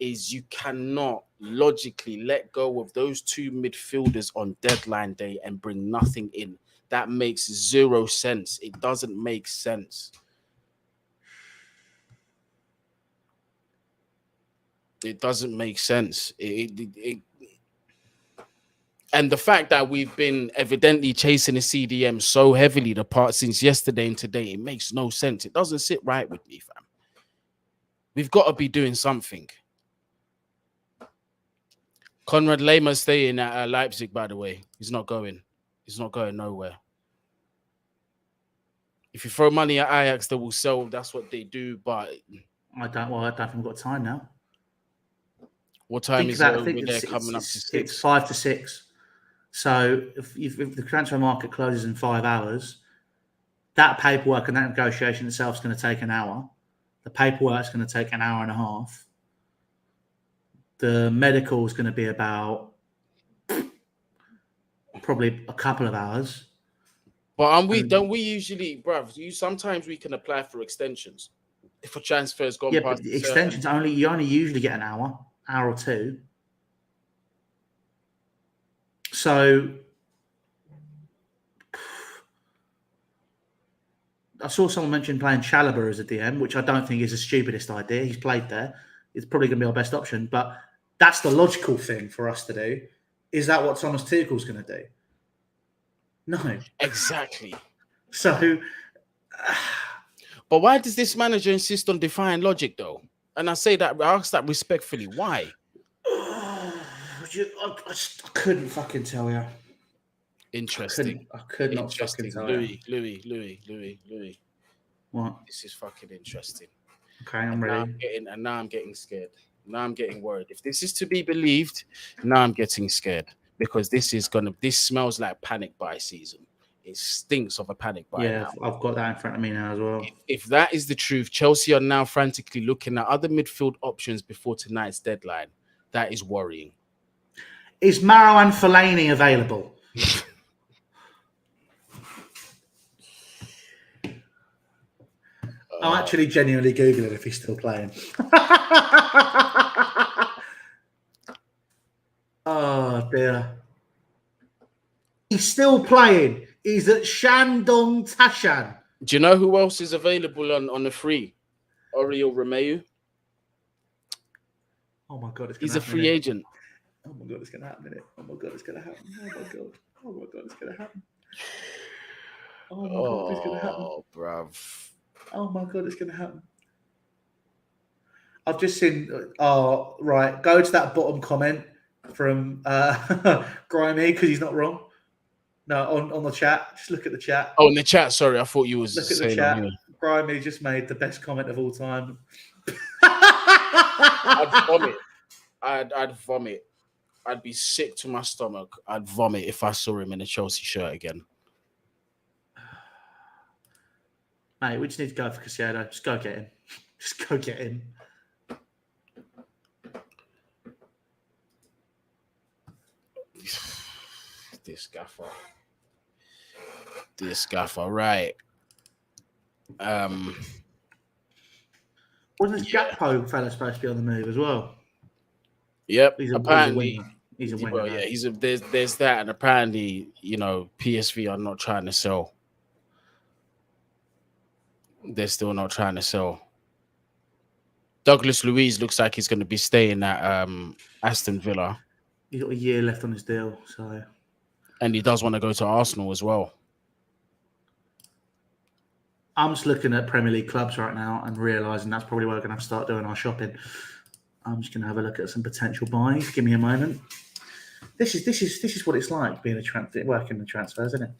is you cannot logically let go of those two midfielders on deadline day and bring nothing in. That makes zero sense. It doesn't make sense. It doesn't make sense. And the fact that we've been evidently chasing the CDM so heavily since yesterday and today, it makes no sense. It doesn't sit right with me, fam. We've got to be doing something. Konrad Lehmer's staying at Leipzig, by the way. He's not going. He's not going nowhere. If you throw money at Ajax, they will sell. That's what they do. But I don't think we've got time now. What time Think is about it it. I think over there coming up to 6? It's 5 to 6. So if the transfer market closes in 5 hours, that paperwork and that negotiation itself is going to take an hour. The paperwork is going to take an hour and a half. The medical is going to be about probably a couple of hours. But don't we usually, bruv, sometimes we can apply for extensions if a transfer's gone past. But the extensions you only usually get an hour or two. So I saw someone mention playing Chalobah as a DM, which I don't think is the stupidest idea. He's played there. It's probably going to be our best option, but that's the logical thing for us to do. Is that what Thomas Tuchel's going to do? No. Exactly. So... but why does this manager insist on defying logic, though? And I ask that respectfully. Why? I couldn't fucking tell you. Interesting. I could not fucking tell you. Louis. What? This is fucking interesting. Okay, I'm ready. Now I'm getting scared. Now I'm getting worried. If this is to be believed, now I'm getting scared because this smells like panic buy season. It stinks of a panic buy. Yeah, now. I've got that in front of me now as well. If that is the truth, Chelsea are now frantically looking at other midfield options before tonight's deadline. That is worrying. Is Marouane Fellaini available? I'm actually genuinely Googling if he's still playing. Oh, dear. He's still playing. He's at Shandong Tashan. Do you know who else is available on the free? Oriol Romeu. Oh, my God. He's a free agent. Oh, my God. It's going to happen, innit? Oh, my God. It's going to happen. Oh, my God. Oh, my God. It's going to happen. Oh, my God. It's going to happen. Oh, bruv. Oh my God, it's going to happen. I've just seen, right, go to that bottom comment from Grimy, because he's not wrong. No, on the chat. Just look at the chat. Oh, in the chat, sorry. I thought you was look at the chat. Grimy just made the best comment of all time. I'd vomit. I'd vomit. I'd be sick to my stomach. I'd vomit if I saw him in a Chelsea shirt again. Mate, we just need to go for Caicedo. Just go get him. Just go get him. This gaffer, right. Wasn't this Gakpo fella supposed to be on the move as well? Yep. Apparently, he's a winner. Well, yeah, there's that, and apparently, PSV are not trying to sell. They're still not trying to sell. Douglas Luiz looks like he's going to be staying at Aston Villa. He's got a year left on his deal, so. And he does want to go to Arsenal as well. I'm just looking at Premier League clubs right now and realising that's probably where we're going to have to start doing our shopping. I'm just going to have a look at some potential buys. Give me a moment. This is what it's like being working the transfers, isn't it?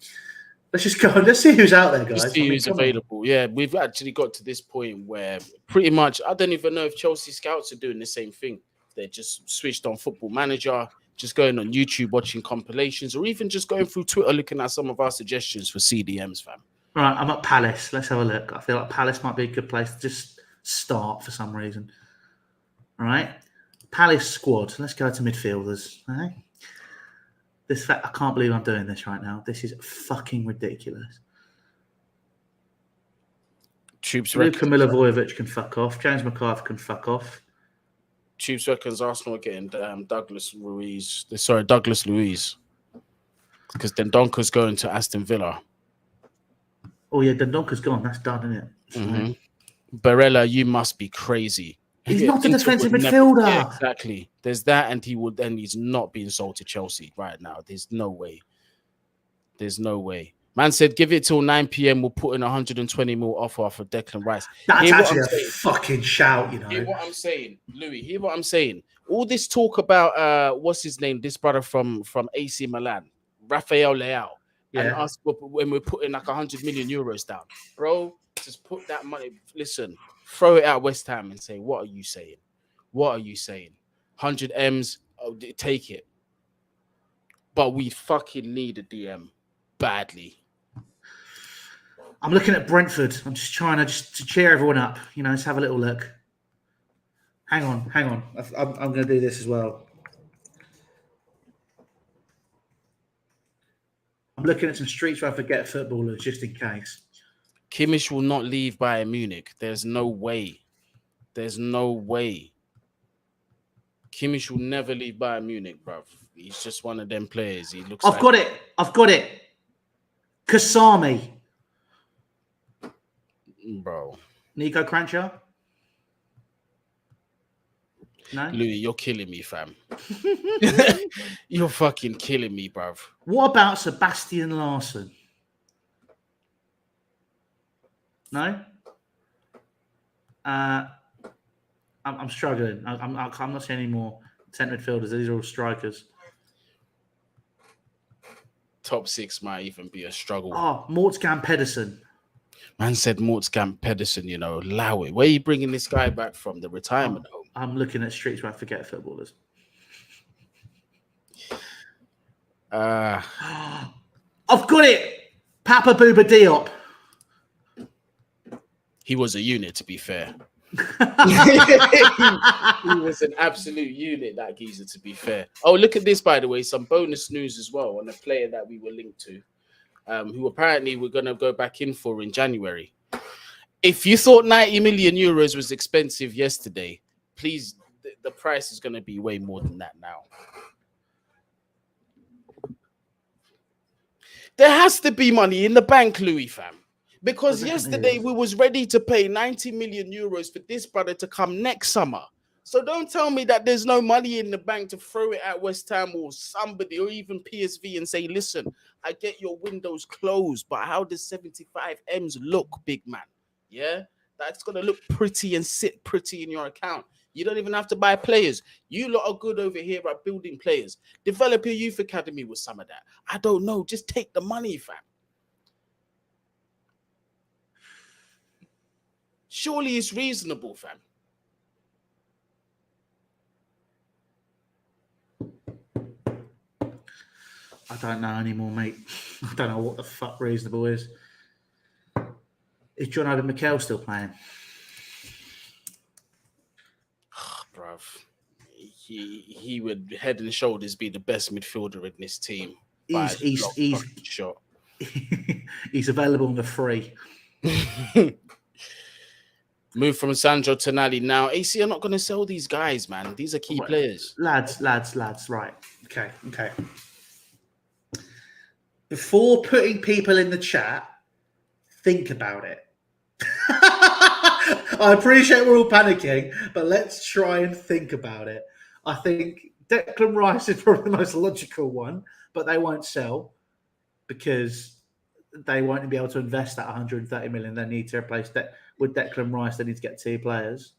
Let's just go. Let's see who's out there, guys. Let's see who's available. Yeah, we've actually got to this point where pretty much I don't even know if Chelsea scouts are doing the same thing. They're just switched on Football Manager, just going on YouTube, watching compilations, or even just going through Twitter, looking at some of our suggestions for CDMs, fam. Right, I'm at Palace. Let's have a look. I feel like Palace might be a good place to just start for some reason. All right, Palace squad. Let's go to midfielders. All right. I can't believe I'm doing this right now. This is fucking ridiculous. Luka Milivojevic can fuck off. James McCarthy can fuck off. Tubes reckons Arsenal are getting Douglas Luiz. Because Dendonka's going to Aston Villa. Oh, yeah, Dendonka's gone. That's done, isn't it? Mm-hmm. Barella, you must be crazy. He's not a defensive midfielder. Yeah, exactly. There's that, and he's not being sold to Chelsea right now. There's no way. Man said, give it till 9 p.m. We'll put in 120 mil offer for Declan Rice. That's actually a fucking shout, you know. Hear what I'm saying, Louis. Hear what I'm saying. All this talk about what's his name? This brother from AC Milan, Rafael Leao. Yeah. And us when we're putting like 100 million euros down, bro. Just put that money. Listen, throw it at West Ham and say, what are you saying? What are you saying? 100 M's, take it. But we fucking need a DM badly. I'm looking at Brentford. I'm just trying to cheer everyone up. Let's have a little look. Hang on. I'm going to do this as well. I'm looking at some streets where I forget footballers just in case. Kimmich will not leave Bayern Munich. There's no way. Kimmich will never leave Bayern Munich, bruv. He's just one of them players. He looks. I've got it. Kasami. Bro. Nico Crancher? No? Louis, you're killing me, fam. You're fucking killing me, bruv. What about Sebastian Larsson? No? I'm struggling. I'm not seeing any more centre midfielders. These are all strikers. Top 6 might even be a struggle. Oh, Mortskamp Pedersen. Man said Mortskamp Pedersen, allow it. Where are you bringing this guy back from? The retirement home? I'm looking at streets where I forget footballers. I've got it! Papa Bouba Diop. He was a unit, to be fair. He was an absolute unit, that geezer, to be fair. Oh, look at this, by the way. Some bonus news as well on a player that we were linked to, who apparently we're going to go back in for in January. If you thought 90 million euros was expensive yesterday, please, the price is going to be way more than that now. There has to be money in the bank, Louis, fam. Because yesterday we was ready to pay 90 million euros for this brother to come next summer. So don't tell me that there's no money in the bank to throw it at West Ham or somebody or even PSV and say, listen, I get your windows closed, but how does 75 M's look, big man? Yeah, that's going to look pretty and sit pretty in your account. You don't even have to buy players. You lot are good over here at building players. Develop your youth academy with some of that. I don't know. Just take the money, fam. Surely it's reasonable, fam. I don't know anymore, mate. I don't know what the fuck reasonable is. Is John Owen Mikel still playing? Bruv. He would head and shoulders be the best midfielder in this team. He's available on the free. Move from Sandro Tonali now. AC are not going to sell these guys, man. These are key players. Lads. Right. Okay. Before putting people in the chat, think about it. I appreciate we're all panicking, but let's try and think about it. I think Declan Rice is probably the most logical one, but they won't sell because they won't be able to invest that 130 million. They need to replace that with Declan Rice. They need to get 2 players.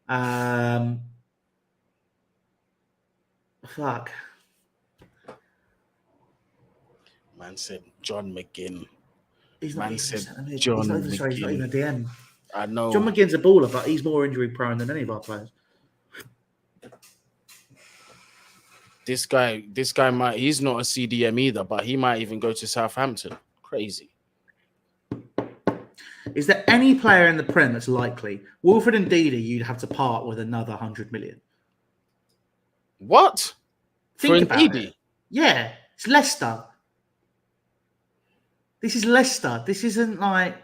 Fuck. Man said John McGinn. He's not He's even a DM. I know. John McGinn's a baller, but he's more injury prone than any of our players. This guy he's not a CDM either, but he might even go to Southampton. Crazy. Is there any player in the Prem that's likely? Wilfred and Ndidi, you'd have to part with another 100 million. What? Think about it. Yeah, it's Leicester. This is Leicester. This isn't like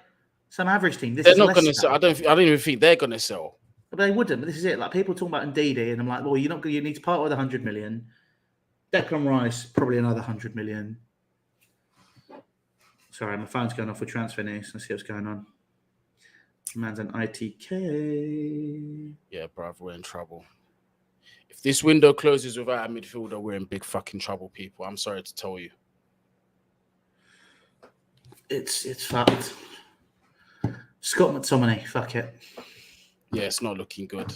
some average team. They're not going to sell. I don't even think they're going to sell. But they wouldn't. But this is it. Like people talking about Ndidi, and I'm like, well, you need to part with 100 million. Declan Rice, probably another 100 million. Sorry, my phone's going off with transfer news. Let's see what's going on. Man's an ITK. Yeah, bruv, we're in trouble. If this window closes without a midfielder, we're in big fucking trouble, people. I'm sorry to tell you. It's fucked. Scott McTominay, fuck it. Yeah, it's not looking good.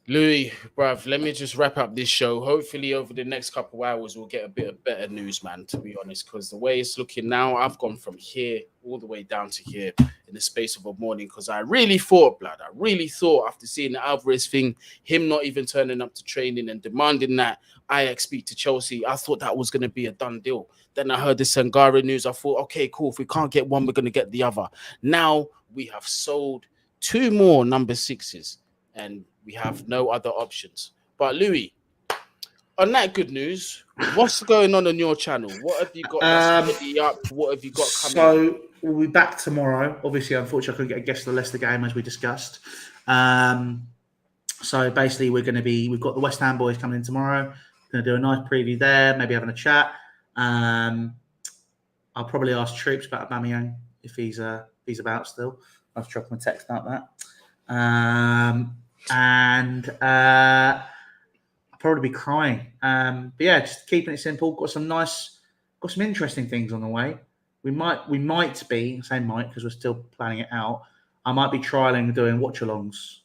Louis, bruv, let me just wrap up this show. Hopefully, over the next couple of hours, we'll get a bit of better news, man, to be honest, because the way it's looking now, I've gone from here all the way down to here in the space of a morning because I really thought, I really thought after seeing the Alvarez thing, him not even turning up to training and demanding that Ajax speak to Chelsea, I thought that was going to be a done deal. Then I heard the Sangare news. I thought, okay, cool. If we can't get one, we're going to get the other. Now we have sold 2 more number 6s and we have no other options. But Louis, on that good news, what's going on your channel? What have you got that's already up? What have you got coming? So we'll be back tomorrow. Obviously, unfortunately, I couldn't get a guest for the Leicester game as we discussed. So basically, we've got the West Ham boys coming in tomorrow. Going to do a nice preview there, maybe having a chat. I'll probably ask Troops about Aubameyang if he's about still. I'll drop him a text about that. And I'll probably be crying. But yeah, just keeping it simple. Got some interesting things on the way. We might be, say might because we're still planning it out. I might be trialing doing watch-alongs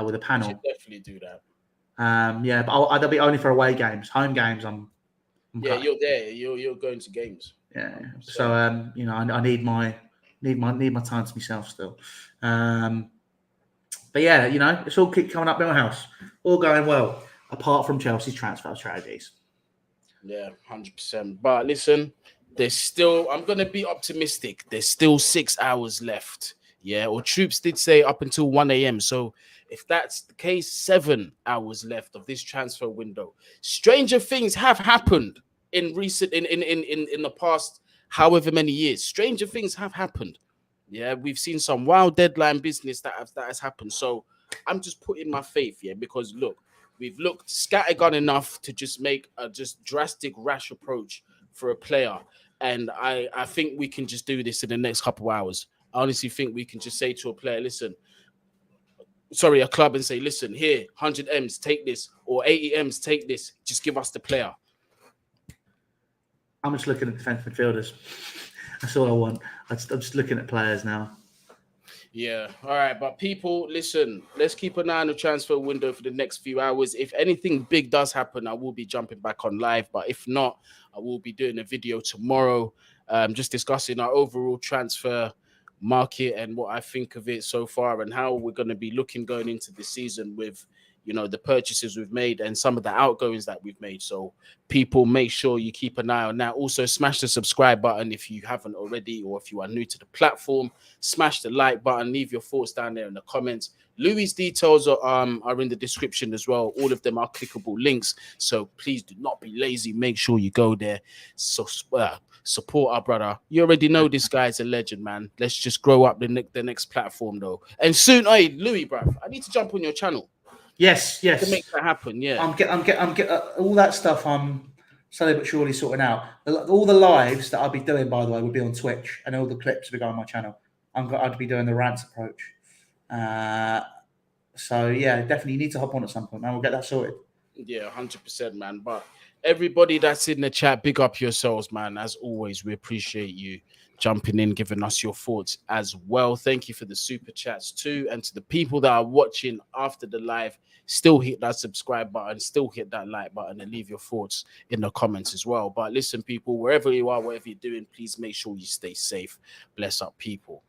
with a panel. You should definitely do that. Yeah, but they'll be only for away games. Home games, I'm cutting. You're there. You're going to games. Yeah. So I need my time to myself still. But yeah, it's all keep coming up in my house, all going well, apart from Chelsea's transfer strategies. Yeah, 100%. But listen, I'm going to be optimistic. There's still 6 hours left. Yeah, or Troops did say up until 1 a.m. So if that's the case, 7 hours left of this transfer window. Stranger things have happened in the past however many years. Stranger things have happened. Yeah, we've seen some wild deadline business that has happened. So I'm just putting my faith here because look, we've looked scattergun enough to just make a just drastic, rash approach for a player. And I think we can just do this in the next couple of hours. I honestly think we can just say to a player, a club and say, listen, here, 100 M's, take this, or 80 M's, take this. Just give us the player. I'm just looking at defense midfielders. That's all I want. I'm just looking at players now. Yeah. All right. But people, listen, let's keep an eye on the transfer window for the next few hours. If anything big does happen, I will be jumping back on live. But if not, I will be doing a video tomorrow just discussing our overall transfer market and what I think of it so far and how we're going to be looking going into the season with the purchases we've made and some of the outgoings that we've made. So people, make sure you keep an eye on that. Also, smash the subscribe button if you haven't already, or if you are new to the platform, smash the like button, leave your thoughts down there in the comments. Louis' details are in the description as well. All of them are clickable links. So please do not be lazy. Make sure you go there. So support our brother. You already know this guy's a legend, man. Let's just grow up the next platform though. And soon, hey, Louis, bruv, I need to jump on your channel. Yes. To make that happen, yeah. I'm get all that stuff. I'm slowly but surely sorting out. All the lives that I'll be doing, by the way, will be on Twitch, and all the clips will go on my channel. I'd be doing the rants approach. So yeah, definitely you need to hop on at some point, man. We'll get that sorted. Yeah, 100%, man. But everybody that's in the chat, big up yourselves, man. As always, we appreciate you jumping in, giving us your thoughts as well. Thank you for the super chats too. And to the people that are watching after the live, still hit that subscribe button, still hit that like button, and leave your thoughts in the comments as well. But listen, people, wherever you are, whatever you're doing, please make sure you stay safe. Bless up, people.